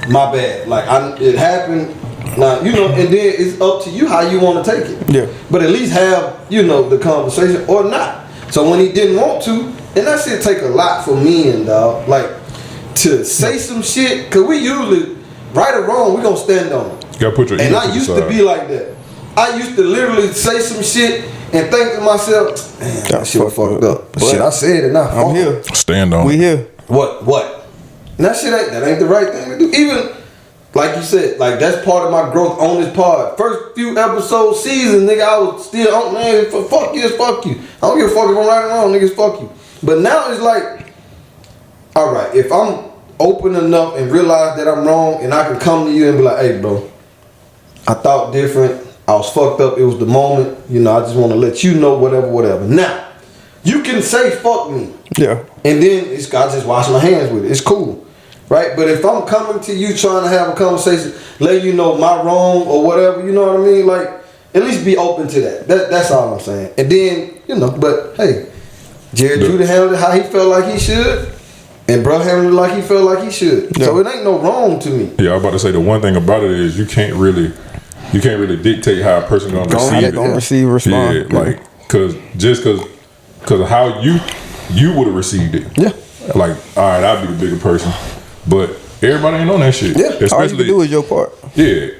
My bad. Like it happened. Now, and then it's up to you how you want to take it. Yeah. But at least have, the conversation or not. So when he didn't want to, and that shit take a lot for men, dog. Like, to say some shit, because we usually, right or wrong, we gonna stand on it. You gotta put your and I used to be like that. I used to literally say some shit and think to myself, man, that shit was fucked up. But shit, I said it now. I'm here. Stand on We it. here. What? And that shit ain't the right thing to do. Even, like you said, like that's part of my growth on this pod. First few episodes, season, nigga, I was still on, man, fuck you, fuck you. I don't give a fuck if I'm right or wrong, niggas, fuck you. But now it's like, all right, if I'm open enough and realize that I'm wrong and I can come to you and be like, hey, bro, I thought different. I was fucked up. It was the moment. I just want to let you know whatever. Now, you can say fuck me. Yeah. And then I just wash my hands with it. It's cool. Right? But if I'm coming to you trying to have a conversation, let you know my wrong or whatever, you know what I mean? Like, at least be open to that. That's all I'm saying. And then, but hey, Jerry Judah handled it how he felt like he should. And bro handled it like he felt like he should. Yeah. So it ain't no wrong to me. Yeah, I was about to say the one thing about it is you can't really dictate how a person gonna receive it. Gonna receive, respond. Yeah, like cause of how you would have received it. Yeah. Like, all right, I'll be the bigger person, but everybody ain't on that shit. Yeah. All you can do is your part. Yeah,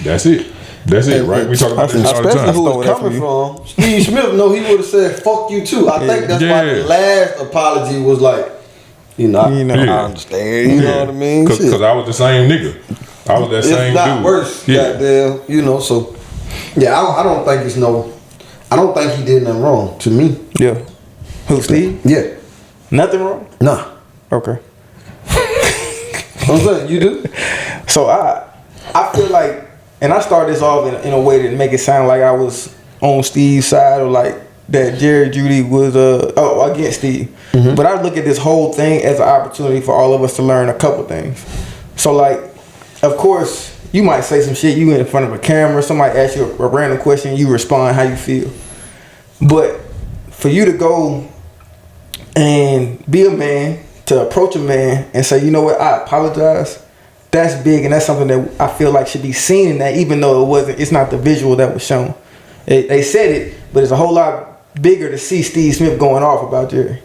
that's it. That's it, right? We talk about this all the especially time. who was coming from. Steve Smith, he would have said, fuck you too. I think that's why the last apology was like, I understand. You know what I mean? Because I was the same nigga. I was that same dude. It's not worse. Goddamn, so. Yeah, I don't think I don't think he did nothing wrong to me. Yeah. Who, Steve? Yeah. Nothing wrong? Nah. Okay. I'm saying, you do? So I feel like, and I started this off in a way to make it sound like I was on Steve's side or like that Jerry Judy was against Steve. But I look at this whole thing as an opportunity for all of us to learn a couple things. So like, of course, you might say some shit, you in front of a camera, somebody asks you a random question, you respond how you feel. But for you to go and be a man, to approach a man and say, you know what, I apologize, that's big, and that's something that I feel like should be seen in that, even though it's not the visual that was shown. They said it, but it's a whole lot bigger to see Steve Smith going off about Jerry.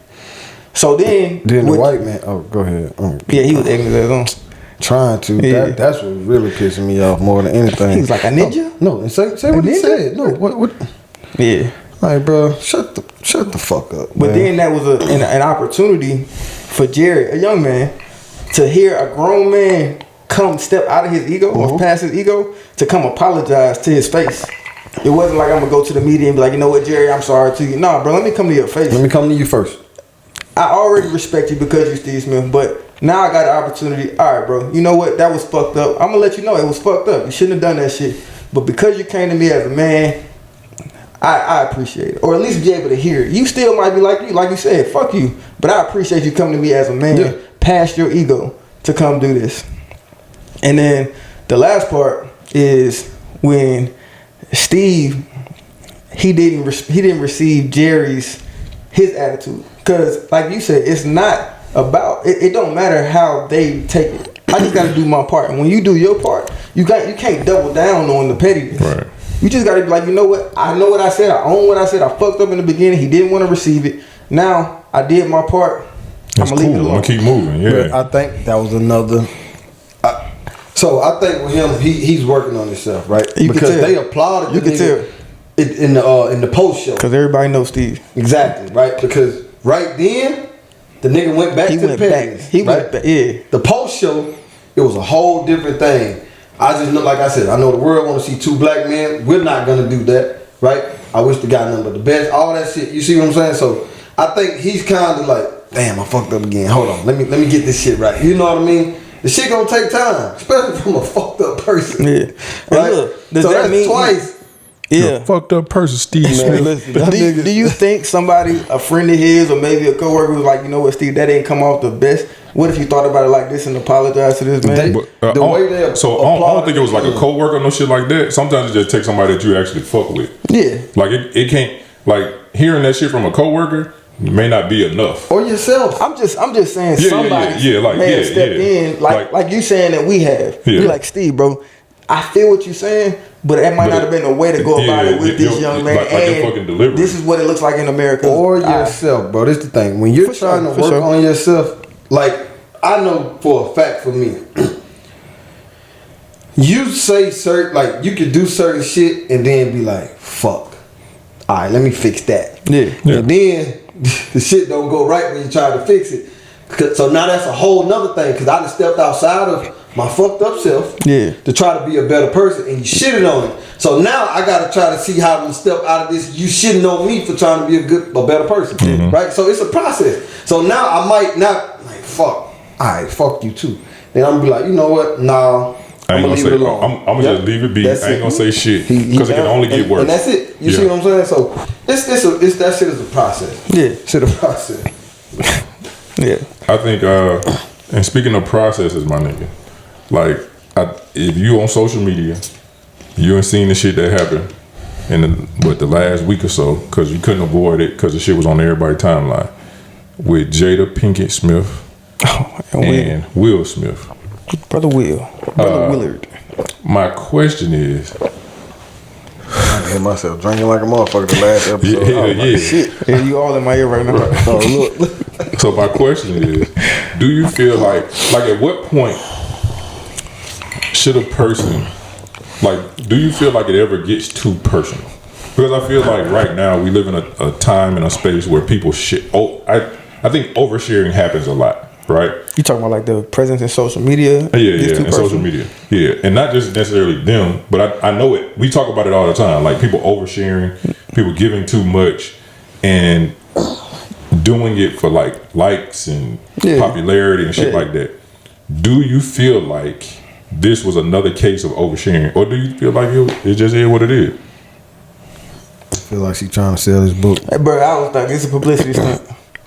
So then the white man, oh, go ahead. Yeah, he was egging his own. Trying to. Yeah. That's what really pissing me off more than anything. He was like, a ninja? No, say what he said. No, what? Yeah. Like, bro, shut the fuck up. But man. then that was an opportunity for Jerry, a young man, to hear a grown man come step out of his ego or past his ego to come apologize to his face. It wasn't like I'm gonna go to the media and be like, you know what, Jerry, I'm sorry to you. Nah, bro, let me come to your face. Let me come to you first. I already respect you because you're Steve Smith, but now I got an opportunity. All right, bro, you know what? That was fucked up. I'm gonna let you know it was fucked up. You shouldn't have done that shit. But because you came to me as a man, I appreciate it. Or at least be able to hear it. You still might be like you said, fuck you. But I appreciate you coming to me as a man, past your ego, to come do this. And then the last part is when Steve, he didn't receive Jerry's his attitude, because like you said, it's not about it don't matter how they take it. I just got to do my part, and when you do your part, you can't double down on the pettiness. Right. You just got to be like, you know what? I know what I said. I own what I said. I fucked up in the beginning. He didn't want to receive it. Now I did my part. I'm gonna leave it alone. I'm gonna keep moving. Yeah. But I think that was another. So I think with him, he's working on himself, right? Because they applauded. You can tell in the post show, because everybody knows Steve. Exactly, right? Because right then, the nigga went back to the pettiness. He went back. Yeah. The post show, it was a whole different thing. I just know, like I said, I know the world want to see two black men. We're not gonna do that, right? I wish the guy nothing but the best. All that shit. You see what I'm saying? So I think he's kind of like, damn, I fucked up again. Hold on, let me get this shit right. You know what I mean? The shit gonna take time, especially from a fucked up person. Yeah. Right? Look, does so that that's mean twice. You're a fucked up person, Steve Smith. Listen, do you think somebody, a friend of his or maybe a coworker, was like, you know what, Steve, that didn't come off the best? What if you thought about it like this and apologized to this man? I don't think it was like a coworker or no shit like that. Sometimes it just takes somebody that you actually fuck with. Yeah. Like it can't, like hearing that shit from a coworker may not be enough. Or yourself. I'm just saying somebody may have stepped in like you saying that we have. Yeah. Be like, Steve, bro, I feel what you're saying, but that might not have been a way to go about it with this young man. Like fucking delivery. This is what it looks like in America. Or yourself, bro. This is the thing. When you're trying to work on yourself, like I know for a fact for me, you say certain, like you could do certain shit and then be like, fuck. All right, let me fix that. Yeah. And then the shit don't go right when you try to fix it. So now that's a whole nother thing, because I done stepped outside of my fucked up self to try to be a better person, and you shitted on it. So now I gotta try to see how to step out of this. You shitting on me for trying to be a better person, right? So it's a process. So now I might not like fuck. Alright, fuck you too. Then I'm gonna be like, you know what? Nah, I'm gonna leave it alone. I'm gonna just leave it be. I ain't gonna say shit because it can only get worse. And that's it. You see what I'm saying? So it's that shit is a process. Yeah, shit a process. Yeah. I think, and speaking of processes, my nigga, like, if you on social media, you ain't seen the shit that happened in the last week or so, because you couldn't avoid it because the shit was on everybody's timeline with Jada Pinkett Smith and Will Smith. Brother Willard. My question is, I hear myself drinking like a motherfucker the last episode. Yeah. Shit. And you all in my ear right now. Oh, look. So my question is, do you feel like at what point should a person, do you feel like it ever gets too personal? Because I feel like right now we live in a time and a space where people I think oversharing happens a lot, right? You talking about like the presence in social media? Yeah, and social media. Yeah, and not just necessarily them, but I know it. We talk about it all the time, like people oversharing, people giving too much, and doing it for like likes and popularity and shit like that. Do you feel like this was another case of oversharing, or do you feel like it just is what it is? feel like she trying to sell this book. Hey, bro, I was like, it's a publicity stunt.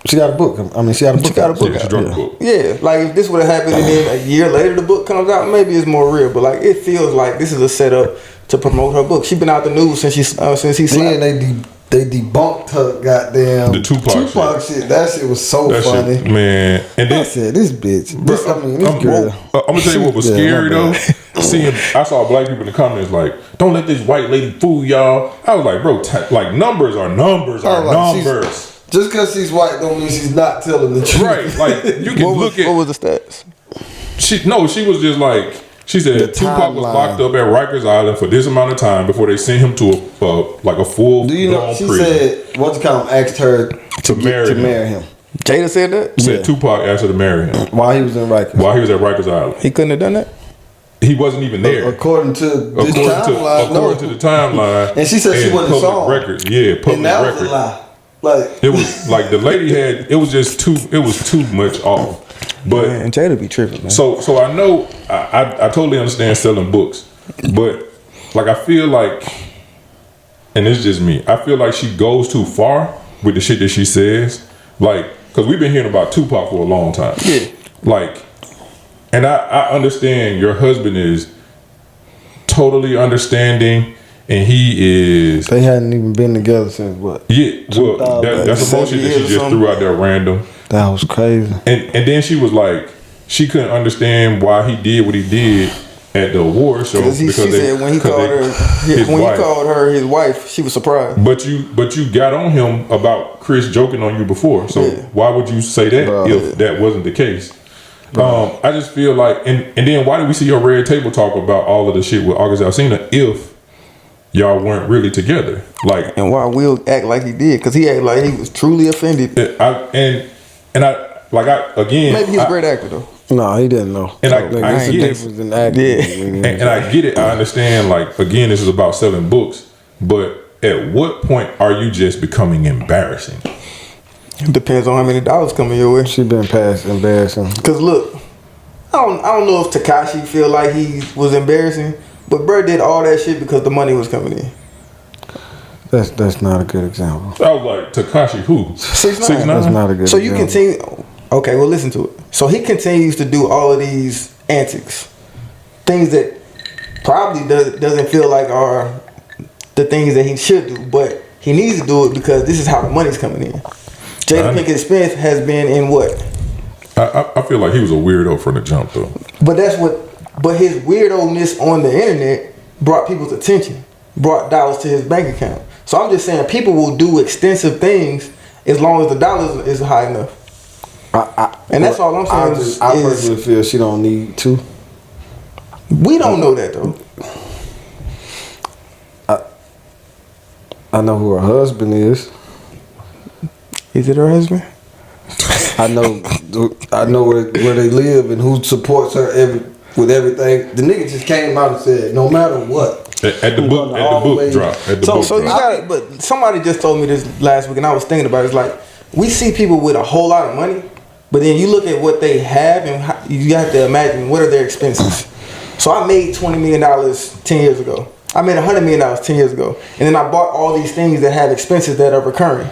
She got a book. I mean, she got a book. Yeah, she dropped a book. Yeah, like if this would have happened and then a year later the book comes out, maybe it's more real. But like it feels like this is a setup to promote her book. She been out the news since he slapped. Then they debunked her goddamn The Tupac shit. That shit was so funny. Shit, man. And I then said, this bitch. This girl. I'm gonna tell you what was scary though. Seeing, I saw black people in the comments like, "Don't let this white lady fool y'all." I was like, "Bro, like numbers are numbers are numbers." Just because she's white don't mean she's not telling the truth. Right? Like you can look at what was the stats? She was just like, she said Tupac was timeline. locked up at Rikers Island for this amount of time before they sent him to a full. Do you know? She prison. said, "What's the count?" Asked her to marry him. Jada said that? Said Yeah. Tupac asked her to marry him While he was in Rikers. while he was at Rikers Island. He couldn't have done that? He wasn't even there. According to this timeline, according to the timeline. And she said she wasn't public song. records. Yeah, public And that was record. a lie. Like It was like the lady had. It was just too. It was too much off. But Man, Jada be tripping, man. so I know I totally understand selling books, but like I feel like, and it's just me. I feel like she goes too far with the shit that she says. Like, cause we've been hearing about Tupac for a long time. Yeah. Like, and I understand your husband is totally understanding. And he is. they hadn't even been together since what? Yeah, well, that's some bullshit that she just threw out there random. That was crazy. And then she was like, she couldn't understand why he did what he did at the award show She said when he called her his wife, she was surprised. But you got on him about Chris joking on you before, so Yeah. why would you say that if that wasn't the case? I just feel like, and then why did we see your red table talk about all of the shit with August Alsina if y'all weren't really together? Like, And why Will act like he did? Because he acted like he was truly offended. again, Maybe he's a great actor though. No, he didn't know. And Like, I it's a get it. difference in acting. Yeah. And I get it. I understand. Like, again, this is about selling books. But at what point are you just becoming embarrassing? It depends on how many dollars coming your way. She been past embarrassing. Cause look, I don't know if Tekashi feel like he was embarrassing, but bro did all that shit because the money was coming in. That's not a good example. I was like, Tekashi who? 6ix9ine. That's not a good So you example. continue. Okay, well listen to it. So he continues to do all of these antics, things that probably doesn't feel like are the things that he should do, but he needs to do it because this is how the money's coming in. Jada Pinkett Smith has been in what? I feel like he was a weirdo from the jump though. But but his weirdo-ness on the internet brought people's attention, brought dollars to his bank account. So I'm just saying people will do extensive things as long as the dollars is high enough. And that's all I'm saying. I personally feel she don't need to. We don't know that though. I know who her husband is. Is it her husband? I know where they live and who supports her with everything. The nigga just came out and said, no matter what. At the book drop. So you got it. But somebody just told me this last week, and I was thinking about it. It's like we see people with a whole lot of money, but then you look at what they have, and you have to imagine what are their expenses. So I made $20 million 10 years ago. I made $100 million 10 years ago, and then I bought all these things that have expenses that are recurring.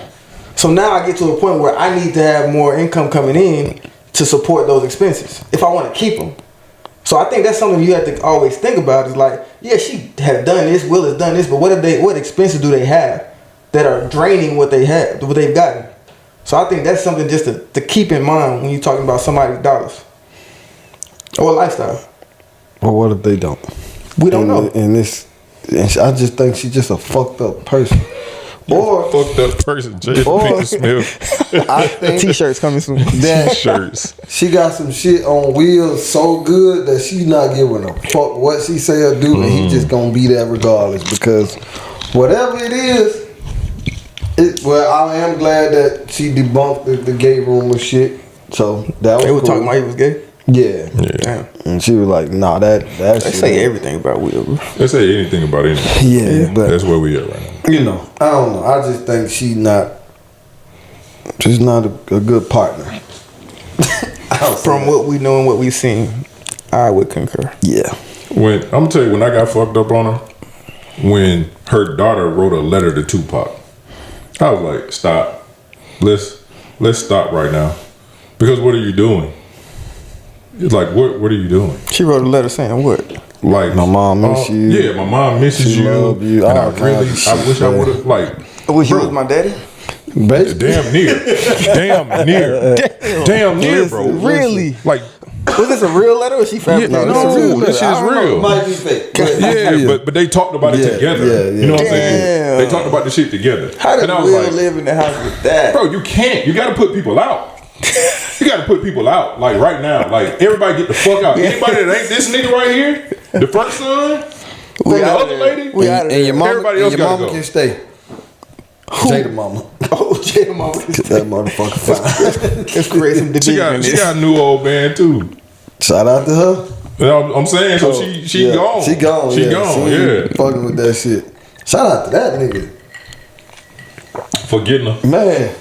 So now I get to a point where I need to have more income coming in to support those expenses if I want to keep them. So I think that's something you have to always think about. Is like, yeah, she has done this, Will has done this, but what expenses do they have that are draining what they have, what they've gotten? So I think that's something just to keep in mind when you're talking about somebody's dollars or lifestyle. Well, what if they don't? We don't know. And I just think she's just a fucked up person. Or fucked up person, Jada Pinkett Smith. I think T-shirts coming soon. that Shirts. she got some shit on wheels so good that she's not giving a fuck what she say or do, and he just gonna be there regardless because whatever it is. Well, I am glad that she debunked the gay rumor shit. So that was They were cool. talking about he was gay. Yeah. Damn. And she was like, nah, that They shit. say everything about Will. Bro. They say anything about anything. Yeah, but That's where we at right now. you know, I don't know. I just think she's not a good partner. From what we know and what we've seen, I would concur. Yeah. I'm gonna tell you when I got fucked up on her, when her daughter wrote a letter to Tupac. I was like, stop. Let's stop right now. Because what are you doing? It's like, what are you doing? She wrote a letter saying what? Like, My mom miss you. Yeah, my mom misses She you. love you. And Oh, God, I wish I would have, like, I wish you was my daddy. Basically. damn near, bro. Really? Like, Was this a real letter or she fabricated? no, this is real. this shit's I don't know, real. it might be fake. Yeah, but they talked about it Yeah, together. yeah. You know what I'm saying? Damn. They talked about the shit together. How did and I was Will like, live in the house with that? bro, you can't. You got to put people out. You got to put people out. Like right now, like everybody get the fuck out. Anybody that ain't this nigga right here, the first son, from the outta other there. lady, We outta And your mama, everybody else and your got to mama go. can stay. Jada mama. Oh, Jada mama. That motherfucker fine. Let's create some division in She this. got a new old man too. Shout out to her. You know, I'm saying, so she Yeah. gone. She gone. She yeah. gone. She ain't Yeah, fucking with that shit. Shout out to that nigga. for getting her. Man.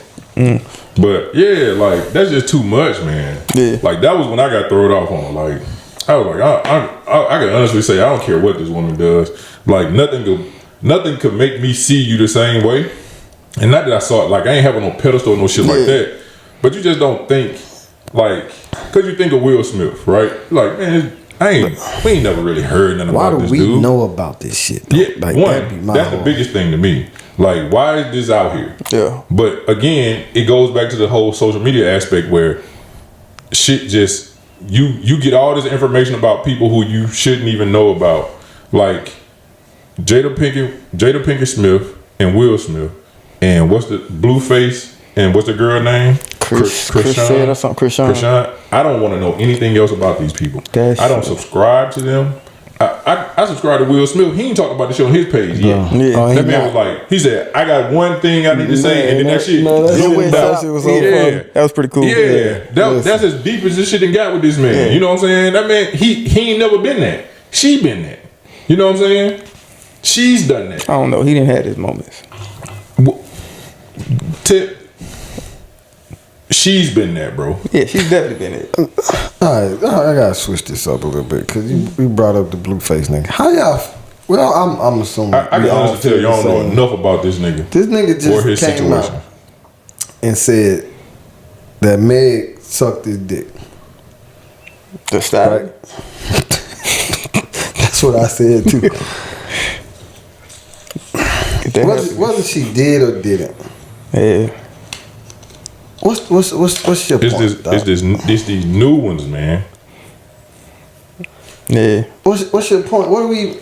But yeah, like that's just too much, man. Yeah. Like that was when I got thrown off on. Like I was like, I can honestly say I don't care what this woman does. Like nothing could make me see you the same way. And not that I saw it. Like I ain't having no pedestal, no shit like that. But you just don't think like, cause you think of Will Smith, right? Like man, we ain't never really heard nothing Why about do this we dude. know about this shit? Though? Yeah, Like, one, that'd be my that's the whole- biggest thing to me. Like, why is this out here? Yeah. But again, it goes back to the whole social media aspect where shit just you get all this information about people who you shouldn't even know about, like Jada Pinkett Smith and Will Smith, and what's the Blueface and what's the girl name? Chris said or something. Krishan. I don't want to know anything else about these people. I don't subscribe to them. I subscribe to Will Smith. He ain't talking about the shit on his page yet. Yeah. Oh, he That man not. was like, he said, I got one thing I need to say, and then that shit. No, that's You blew went down. that shit was so Yeah. fun. That was pretty cool. Yeah, that's as deep as this shit done got with this man. Yeah. You know what I'm saying? That man, he ain't never been that. She been that. You know what I'm saying? She's done that. I don't know. He didn't have his moments. She's been that, bro. Yeah, she's definitely been it. All right, I gotta switch this up a little bit because you brought up the Blueface nigga. How y'all? Well, I'm assuming. I can we all honestly tell feel y'all the don't know same. enough about this nigga This nigga or his just came situation. out and said that Meg sucked his dick. The style. Right? That's what I said too. Whether she did or didn't. Yeah. What's your point? It's these new ones, man. Yeah. What's your point? What are we?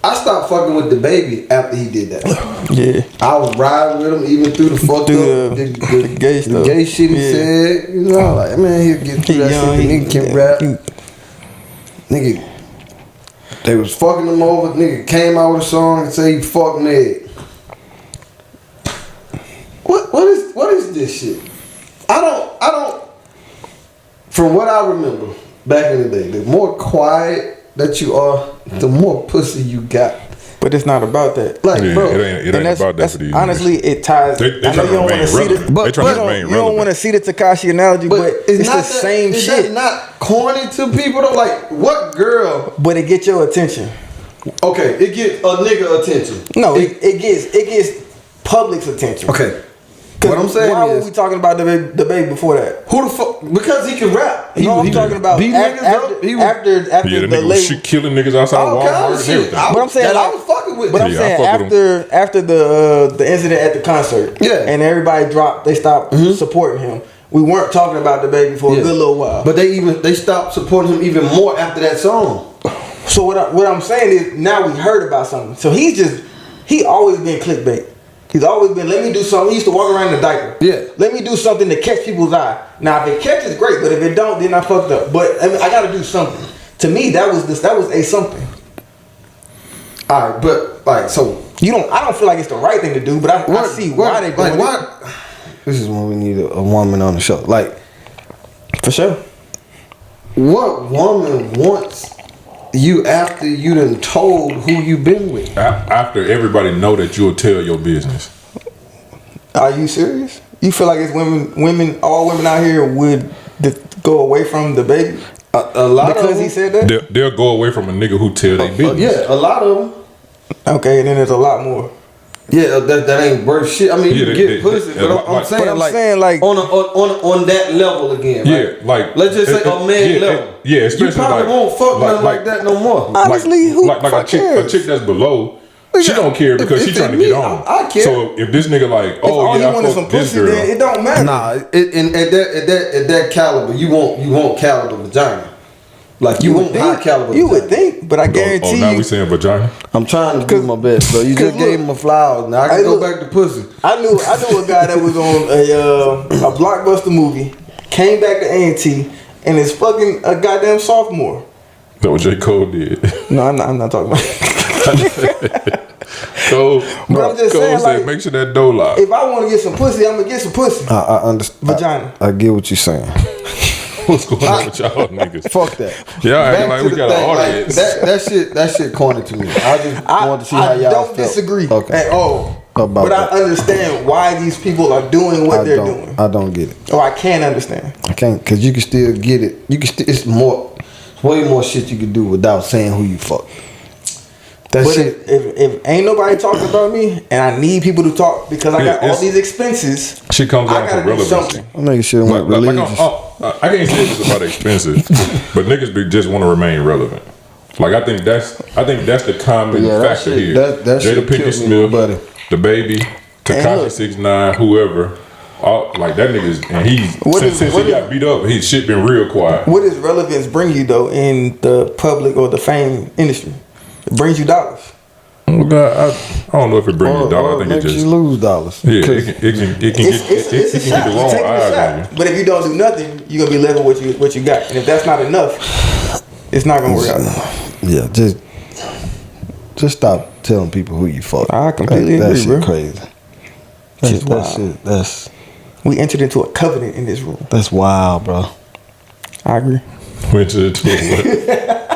I stopped fucking with the baby after he did that. Yeah. I was riding with him even through the fucked Through up the gay the stuff. gay shit he Yeah. said. You know, like man, he'll get through He that young, shit. The he- nigga can rap. Nigga, they was fucking him over. Nigga came out with a song and say he fucked Meg. What is this shit? I don't. From what I remember back in the day, the more quiet that you are, the more pussy you got. But it's not about that. Like, Yeah, bro, it ain't And that's, about that that's for these honestly, niggas. it ties. They I know trying you to don't want remain to see relevant. the. They trying to remain You don't relevant. want to see the Tekashi analogy, but it's not the same is shit. that not corny to people though? Like, what girl? But it gets your attention. Okay, it gets a nigga attention. No, it gets public's attention. Okay, 'Cause what I'm saying why were is, we talking about the baby before that? who the fuck? Because he can rap. No, I'm talking about beat niggas up. He was- after Yeah, the the nigga was late. killing niggas outside all kinds Walmart of and shit. everything. But I'm saying, that like- I was fucking with. But I'm Yeah, I saying fuck with after the incident at the concert, Yeah. and everybody dropped, they stopped supporting him. We weren't talking about the baby for a Yeah. good little while. But they stopped supporting him even more after that song. So what I'm saying is now we heard about something. So he always been clickbait. He's always been, let me do something. He used to walk around in a diaper. Yeah. Let me do something to catch people's eye. Now if it catches, great. But if it don't, then I fucked up. But I mean, I got to do something. To me, that was a something. All right, but like so. I don't feel like it's the right thing to do, but I see why they doing like, it. This is when we need a woman on the show. Like, For sure. what woman wants you after you done told who you been with? After everybody know that you'll tell your business. Are you serious? You feel like it's all women out here would go away from the baby A lot because of them, he said that? They'll go away from a nigga who tell their business. yeah, a lot of them. Okay, and then there's a lot more. Yeah, that ain't worth shit. I mean, you get pussy, but I'm saying like on that level again. Right? Yeah, like let's just say a man level. Yeah, especially you probably like, won't fuck nothing like that no more. Honestly, who like a chick that's below. She don't care because she trying to get on. I care. So if this nigga like, all yeah, he wanted some pussy, then it don't matter. Nah, at that caliber, you want caliber vagina. Like you want high caliber. You would think, but I guarantee you. Oh, now we saying vagina. I'm trying to do my best, bro. You just gave him a flower. Now I can go back to pussy. I knew a guy that was on a blockbuster movie, came back to A&T, and is fucking a goddamn sophomore. That's what J. Cole did. No, I'm not talking about. Cole, but I'm just Cole saying, said, like, make sure that door locked. If I want to get some pussy, I'm gonna get some pussy. I understand. Vagina. I get what you're saying. What's going on with y'all niggas? Fuck that. Y'all acting Back like to we the got thing, an audience. Like, that shit corny to me. I just wanted to see how y'all I don't felt. disagree Okay. at all. About but that. I understand why these people are doing what they're doing. I don't get it. Or I can understand. I can't, because you can still get it. You can still, it's way more shit you can do without saying who you fuck. That But shit. if ain't nobody talking about me, and I need people to talk because I got all these expenses, Shit comes down I to gotta do relevancy. something. I think shit went religious. I can't say this about expensive, but niggas just want to remain relevant. Like I think that's the common Yeah, that factor shit- here. that Jada shit Pinkett killed me, buddy. Smith, the baby, Tekashi look. 6ix9ine, whoever. All, like that nigga's and since he got beat up, his shit been real quiet. What does relevance bring you though in the public or the fame industry? It brings you dollars. Oh God, I don't know if it brings you dollars. I think it makes just you lose dollars. yeah, it can get the wrong Taking a eyes shot. on you. But if you don't do nothing, you're gonna be living what you got. And if that's not enough, it's not gonna work out. Yeah, just stop telling people who you fuck. I completely that agree, shit bro. crazy. Shit's That wild. shit, We entered into a covenant in this room. that's wild, bro. I agree. Went to the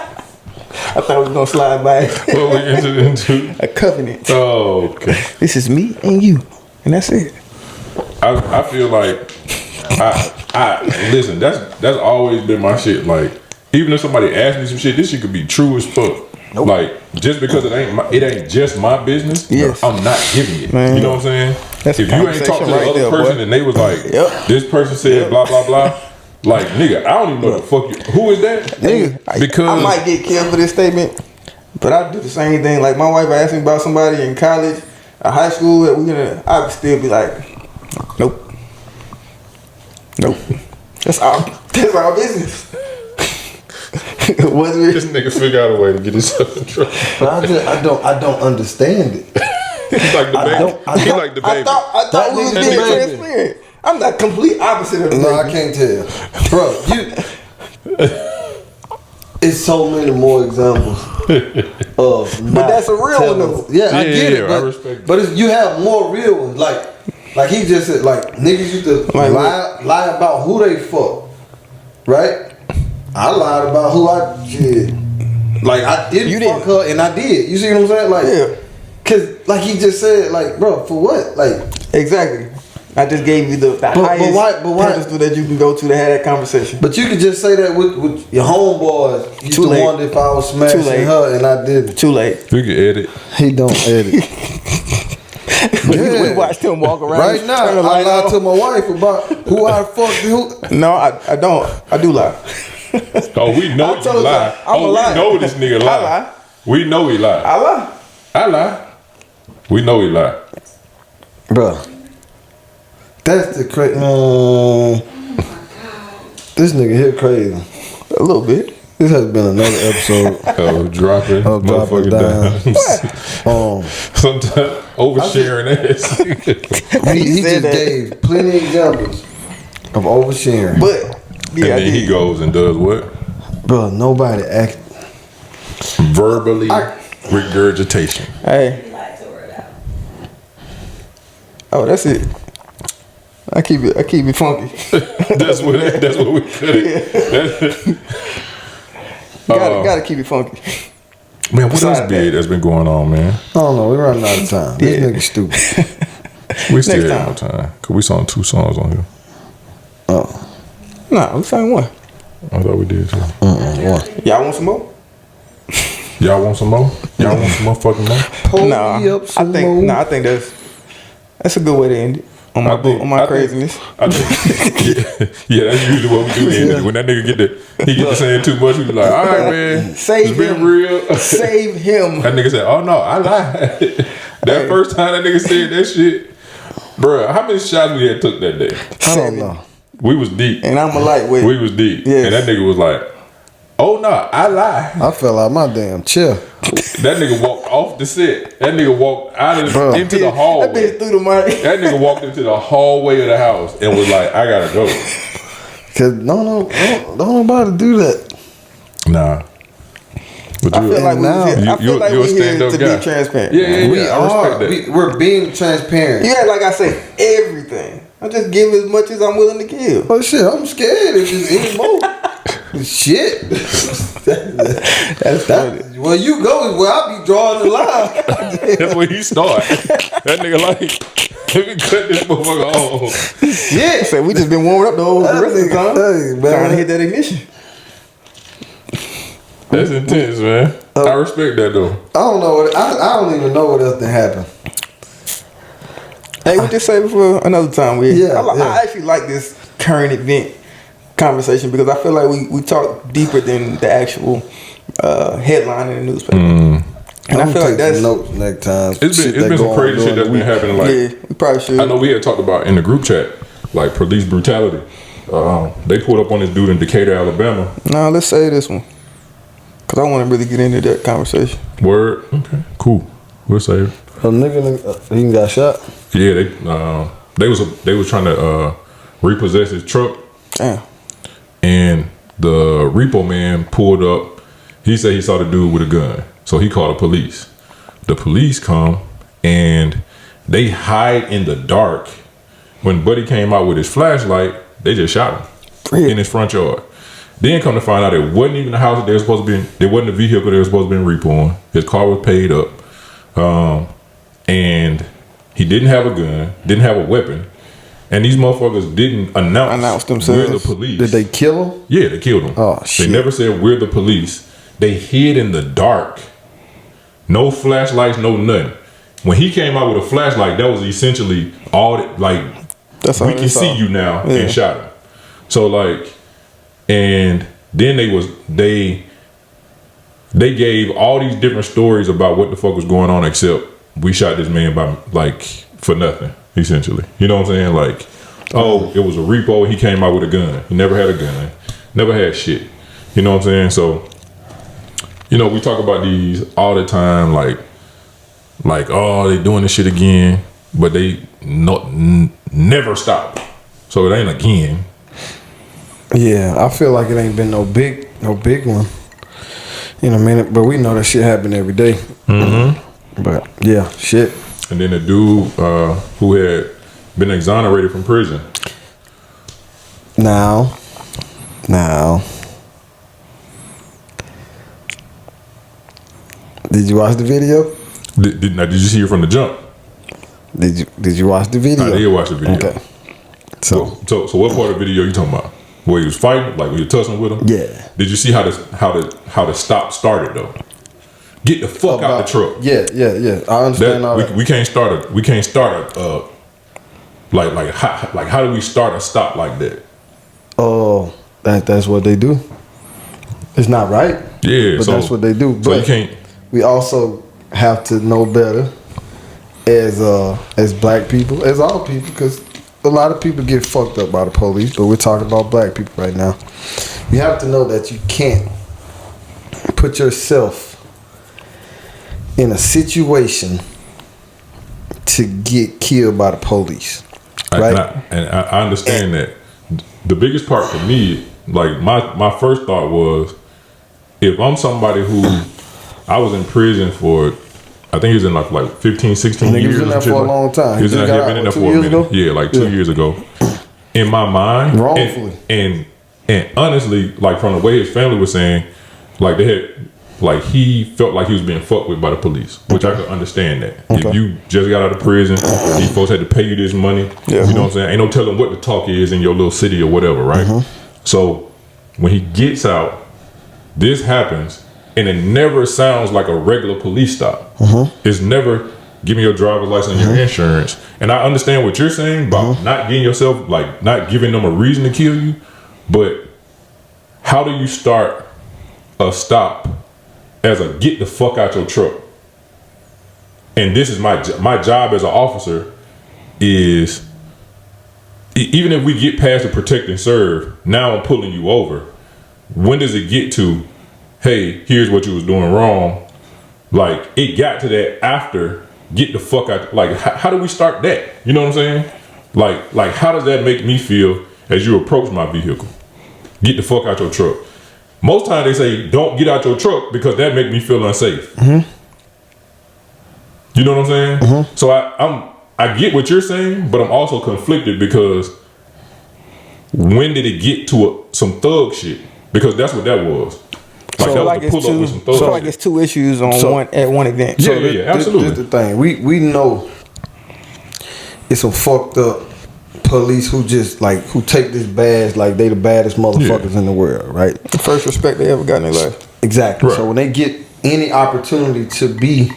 I thought we was gonna slide by what we entered into. a covenant. Oh, okay. This is me and you, and that's it. I feel like I listen. That's always been my shit. Like even if somebody asks me some shit, this shit could be true as fuck. Nope. Like just because it ain't just my business. Yes. I'm not giving it. Man. You know what I'm saying? That's if a you ain't talking to conversation the right other there, person boy. and they was like, Yep. this person said blah blah blah. Like nigga, I don't even know the fuck you. Who is that? Nigga, Because I might get killed for this statement, but I do the same thing. Like my wife asked me about somebody in college, high school, that I would still be like, nope. That's our business. What's this nigga figure out a way to get himself in trouble. But I don't understand it. He's like the baby. He like the baby. I thought That we was nigga being baby. transparent. I'm the complete opposite of the No, I baby. can't tell, bro. It's so many more examples of. But that's a real one, though. Yeah, I get it. I But, respect but you have more real ones. Like he just said, like niggas used to Like lie about who they fuck, right? I lied about who I did. Like I didn't You fuck didn't. her, and I did. You see what I'm saying? Like, Yeah. cause like he just said, like, bro, for what? Like, Exactly. I just gave you the highest why- pedestal that you can go to have that conversation. but you could just say that with your homeboys. You used Too to late. wonder if I was smashing Too late. her, and I didn't. Too late. You can edit. He don't edit. We watched him walk around. Right now, turn the I light lied on. to my wife about who I fucked. Who? No, I don't. I do lie. Oh, we know I you told you, lie. I'm a We liar. know this nigga I lie. lie. We know he lie. I lie. I lie. We know he lie. Bro, that's the crazy. This nigga here crazy. A little bit. This has been another episode Oh, dropping of Dropping motherfucking Dimes. dimes. Sometimes oversharing ass. He said just that. gave plenty of examples of oversharing. But And yeah, I then he did. goes and does what? Bro, nobody act. Verbally regurgitation. Hey. Oh, that's it. I keep it funky. That's what we cut it. Gotta keep it funky. Man, what else Besides big that's been going on, man? I don't know. We're running out of time. This Yeah. nigga stupid. We still Next have no time. Cause we saw 2 songs on here. Oh, Nah, we sang one. I thought we did too. one. Y'all want some more? Y'all want some more? Y'all want some motherfucking more? Pull Nah, me up some more. I think that's a good way to end it. On my craziness. Yeah, that's usually what we do. When that nigga get to saying too much, we be like, all right, man, Save it's been him. real. Save him. That nigga said, oh no, I lied. That first time that nigga said that shit, bruh, how many shots we had took that day? I don't know. We was deep. And I'm a lightweight. We was deep. Yes. And that nigga was like, oh no, I lied. I fell out my damn chair. That nigga walked off the set. That nigga walked out of into the hallway. That bitch threugh the mic. That nigga walked into the hallway of the house and was like, I gotta go. Cause don't nobody do that. Nah. But I feel like you're a we here stand-up to guy. be transparent. Yeah. We I are. respect that. We're being transparent. Yeah, like I say, everything. I just give as much as I'm willing to give. Oh shit, I'm scared if there's any more. Shit. That's funny. Where you go is where I be drawing the line. That's where you start. That nigga like, let me cut this motherfucker off. Shit. So we just been warming up the whole rest of the time. Hey, man. Trying to hit that ignition. That's intense, man. I respect that though. I don't know what I don't even know what else done happened. Hey, we just say before another time. Yeah. I actually like this current event conversation because I feel like we talk deeper than the actual headline in the newspaper. And I feel like that's notes next time. It's been some crazy shit that's been happening. Like, yeah, we probably should. I know we had talked about in the group chat, like police brutality. They pulled up on this dude in Decatur, Alabama. No, let's say this one because I want to really get into that conversation. Word. Okay. Cool. We'll save it. A nigga, he got shot. Yeah, they was trying to repossess his truck. Damn. And the repo man pulled up. He said he saw the dude with a gun. So he called the police. The police come and they hide in the dark. When Buddy came out with his flashlight, they just shot him in his front yard. Then come to find out it wasn't even the house that they were supposed to be in. It wasn't the vehicle they were supposed to be in repo on. His car was paid up. And he didn't have a gun, didn't have a weapon. And these motherfuckers didn't announce themselves. We're the police. Did they kill him? Yeah, they killed him. Oh, shit. They never said we're the police. They hid in the dark. No flashlights, no nothing. When he came out with a flashlight, that was essentially all that, like, That's all we they can saw. see you now, Yeah. and shot him. So like, and then they gave all these different stories about what the fuck was going on, except we shot this man by, like, for nothing, essentially. You know what I'm saying? Like, oh, it was a repo. He came out with a gun. He never had a gun. Never had shit. You know what I'm saying? So, you know, we talk about these all the time, like, oh, they doing this shit again, but they never stop. So it ain't again. Yeah, I feel like it ain't been no big one in a minute, but we know that shit happen every day. Mm-hmm. But yeah, shit. And then a dude who had been exonerated from prison. Now. Did you watch the video? Did you see it from the jump? Did you watch the video? I did watch the video. Okay. So what part of the video you talking about? Where he was fighting, like when you tussling with him? yeah. Did you see how the stop started though? Get the fuck out the truck. Yeah. I understand all that. We can't start like how do we start a stop like that? Oh, that's what they do. It's not right. Yeah, but so that's what they do. So But you can't. we also have to know better as black people, as all people, because a lot of people get fucked up by the police, but we're talking about black people right now. You have to know that you can't put yourself in a situation to get killed by the police, right? I understand that. The biggest part for me, like my first thought was, if I'm somebody who I was in prison for, I think he was in like 15, 16 years. He was in there for a long time. He was in there, been in there for a minute. Ago? Yeah, like 2 years ago. In my mind, wrongfully. And honestly, like from the way his family was saying, like they had, like he felt like he was being fucked with by the police, which I could understand that. Okay. If you just got out of prison, these folks had to pay you this money. Yeah. You know what I'm saying? Ain't no telling what the talk is in your little city or whatever, right? So when he gets out, this happens, and it never sounds like a regular police stop. It's never give me your driver's license and your insurance. And I understand what you're saying about not getting yourself, like not giving them a reason to kill you. But how do you start a stop as a get the fuck out your truck? And this is my job as an officer is, even if we get past the protect and serve, now I'm pulling you over. When does it get to, hey, here's what you was doing wrong? Like, it got to that after get the fuck out. Like, how do we start that? You know what I'm saying? Like how does that make me feel as you approach my vehicle? Get the fuck out your truck. Most times they say, don't get out your truck because that make me feel unsafe. You know what I'm saying? So I get what you're saying, but I'm also conflicted because when did it get to some thug shit? Because that's what that was. Like, So that like was the it's pull up with some thug so shit. like it's two issues on one event. Yeah, absolutely. This the thing. We know it's some fucked up police who just like who take this badge like they the baddest motherfuckers in the world, right? The first respect they ever got in their life. Exactly. Right. So when they get any opportunity to be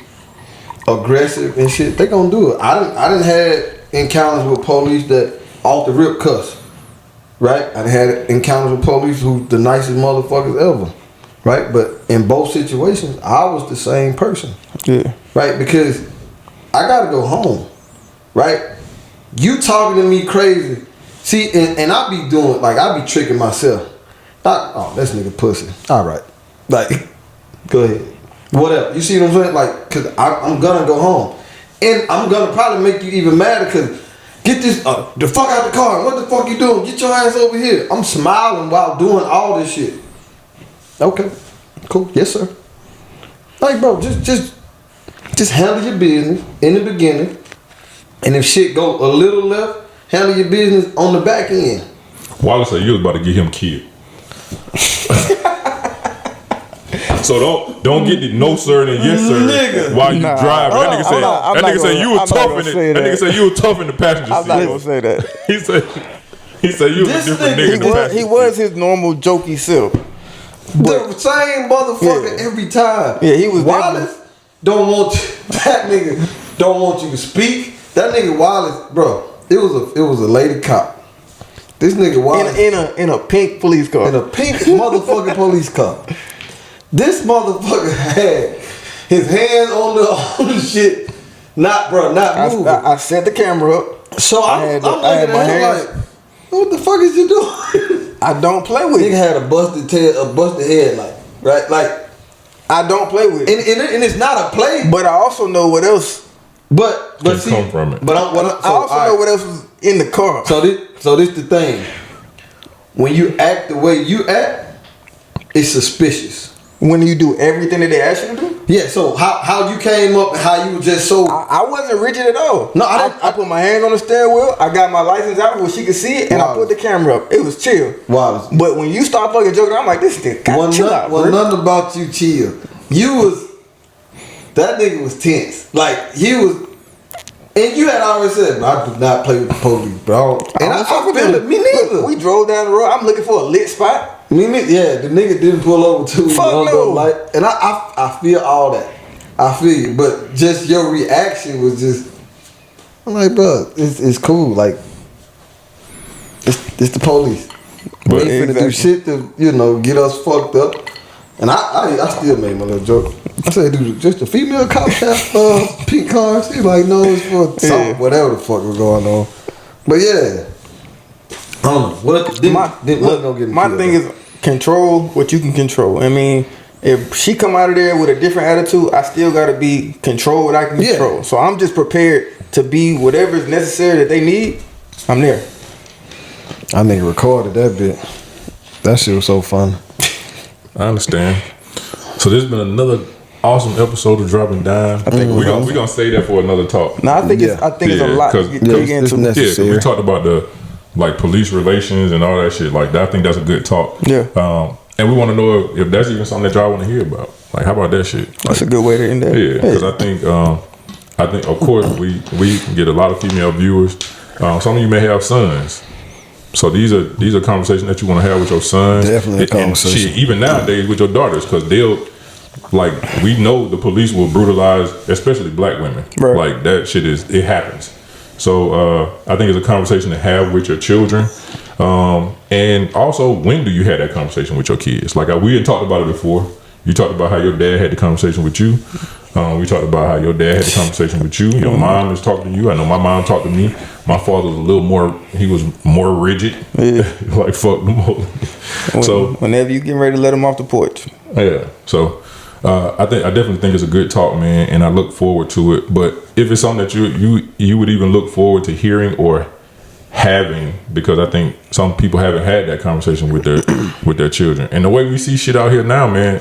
aggressive and shit, they gonna do it. I done had encounters with police that off the rip cuss, right? I done had encounters with police who the nicest motherfuckers ever, right? But in both situations, I was the same person, Yeah. right? Because I gotta go home, right? You talking to me crazy, see, and I be doing like I be tricking myself. Oh, this nigga pussy. All right, like, go ahead. Whatever. You see what I'm saying? Like, cause I'm gonna go home, and I'm gonna probably make you even madder. Cause get this the fuck out the car. What the fuck you doing? Get your ass over here. I'm smiling while doing all this shit. Okay, cool. Yes, sir. Like, bro, just handle your business in the beginning, and if shit go a little left, handle your business on the back end. Wallace said you was about to get him killed. So don't get the no sir and yes sir Nigga. while you driving. That nigga said I'm that not nigga said you gonna- were I'm not tough gonna in it. say That nigga that. said you were tough in the passenger I'm not gonna seat. say that. He said you was This a different nigga- nigga in the passenger He was seat. his normal jokey self. The same motherfucker Yeah. every time. Yeah, he was Wallace don't want that nigga don't want you to speak. That nigga Wallace, bro. It was a lady cop. This nigga Wallace In a pink police car. in a pink motherfucking police car. This motherfucker had his hands on the shit. Not moving. I set the camera up. So I'm had looking my at him hands- like, what the fuck is you doing? I don't play with Nigga it. had a busted tail, a busted head, like right, like, I don't play with it. and it's not a play. But I also know what else. But Can see, come from it. But I also know what else was in the car. So this the thing. When you act the way you act, it's suspicious. When you do everything that they ask you to do, Yeah. So how you came up and how you were just so I wasn't rigid at all. No, I put my hands on the steering wheel. I got my license out where she could see it, and I Wow. put the camera up. It was chill. Wallace. But when you start fucking joking, I'm like, this nigga, God, chill out, bro. nothing about you chill. You was that nigga was tense. Like he was. And you had already said, bro, I do not play with the police, bro. And I fuck with feel them. it. Me neither. We drove down the road. I'm looking for a lit spot. Me neither. Yeah, the nigga didn't pull over too. Fuck no. Like, and I feel all that. I feel you. But just your reaction was just, I'm like, bro, it's cool. Like, it's the police. But They ain't finna do shit to, get us fucked up. And I still made my little joke. I said, dude, just the female cops have pink cars. He's like, no, it's for something, whatever the fuck was going on. But yeah, I don't know. What My thing is control what you can control. I mean, if she come out of there with a different attitude, I still got to be control what I can control. So I'm just prepared to be whatever is necessary that they need. I'm there. I nigga recorded that bit. That shit was so fun. I understand. So this has been another awesome episode of Dropping Dime. I think we're gonna say that for another talk. No, I think it's a lot to dig it's into. necessary. Yeah, 'cause we talked about the police relations and all that shit. Like that, I think that's a good talk. Yeah. And we want to know if that's even something that y'all want to hear about. Like, how about that shit? That's a good way to end that. Yeah, because I think of course we get a lot of female viewers. Some of you may have sons. So these are conversations that you want to have with your sons. Definitely a And conversation. shit, even nowadays with your daughters, because they'll like we know the police will brutalize, especially black women. Right. Like that shit it happens. So I think it's a conversation to have with your children. And also, when do you have that conversation with your kids? Like we had talked about it before. You talked about how your dad had the conversation with you. We talked about how your dad had the conversation with you. Your mom is talking to you. I know my mom talked to me. My father was a little more. He was more rigid. Yeah. Like fuck them. So whenever you get ready to let them off the porch. Yeah. So I definitely think it's a good talk, man, and I look forward to it. But if it's something that you would even look forward to hearing or having, because I think some people haven't had that conversation with their children. And the way we see shit out here now, man,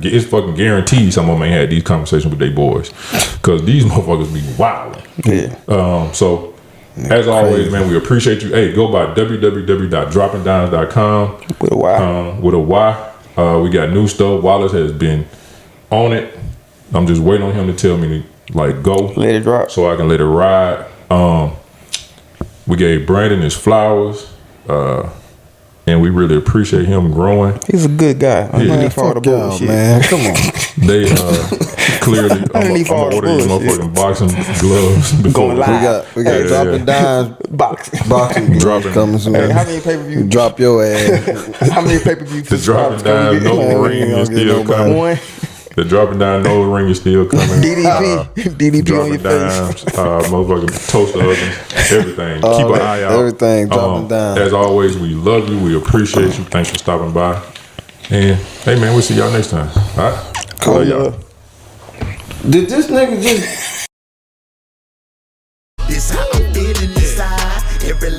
it's fucking guaranteed some of them ain't had these conversations with their boys, because these motherfuckers be wild. Yeah. So as always, man, we appreciate you. Hey, go by www.droppingdymes.com With a Y. With a Y. We got new stuff. Wallace has been on it. I'm just waiting on him to tell me to like go. Let it drop. So I can let it ride. We gave Brandon his flowers. And we really appreciate him growing. He's a good guy. Yeah. Underneath for all the bullshit. Man, come on. They clearly I'm gonna order these motherfucking boxing gloves before Going live. We got dropping dimes Boxing. boxing gloves Dropping. coming soon. Hey, how many pay-per-view? Drop your ass. How many pay-per-view? the dropping down no ring is still coming. One. The dropping down no ring is still coming. DDP. DDP on your Dropping face. dimes, motherfucking toaster ovens, everything. Keep an eye out. Everything dropping down. As always, we love you. We appreciate you. Thanks for stopping by. And hey, man, we'll see y'all next time. All right. Love y'all. Did this nigga just... This how I'm feeling inside. Every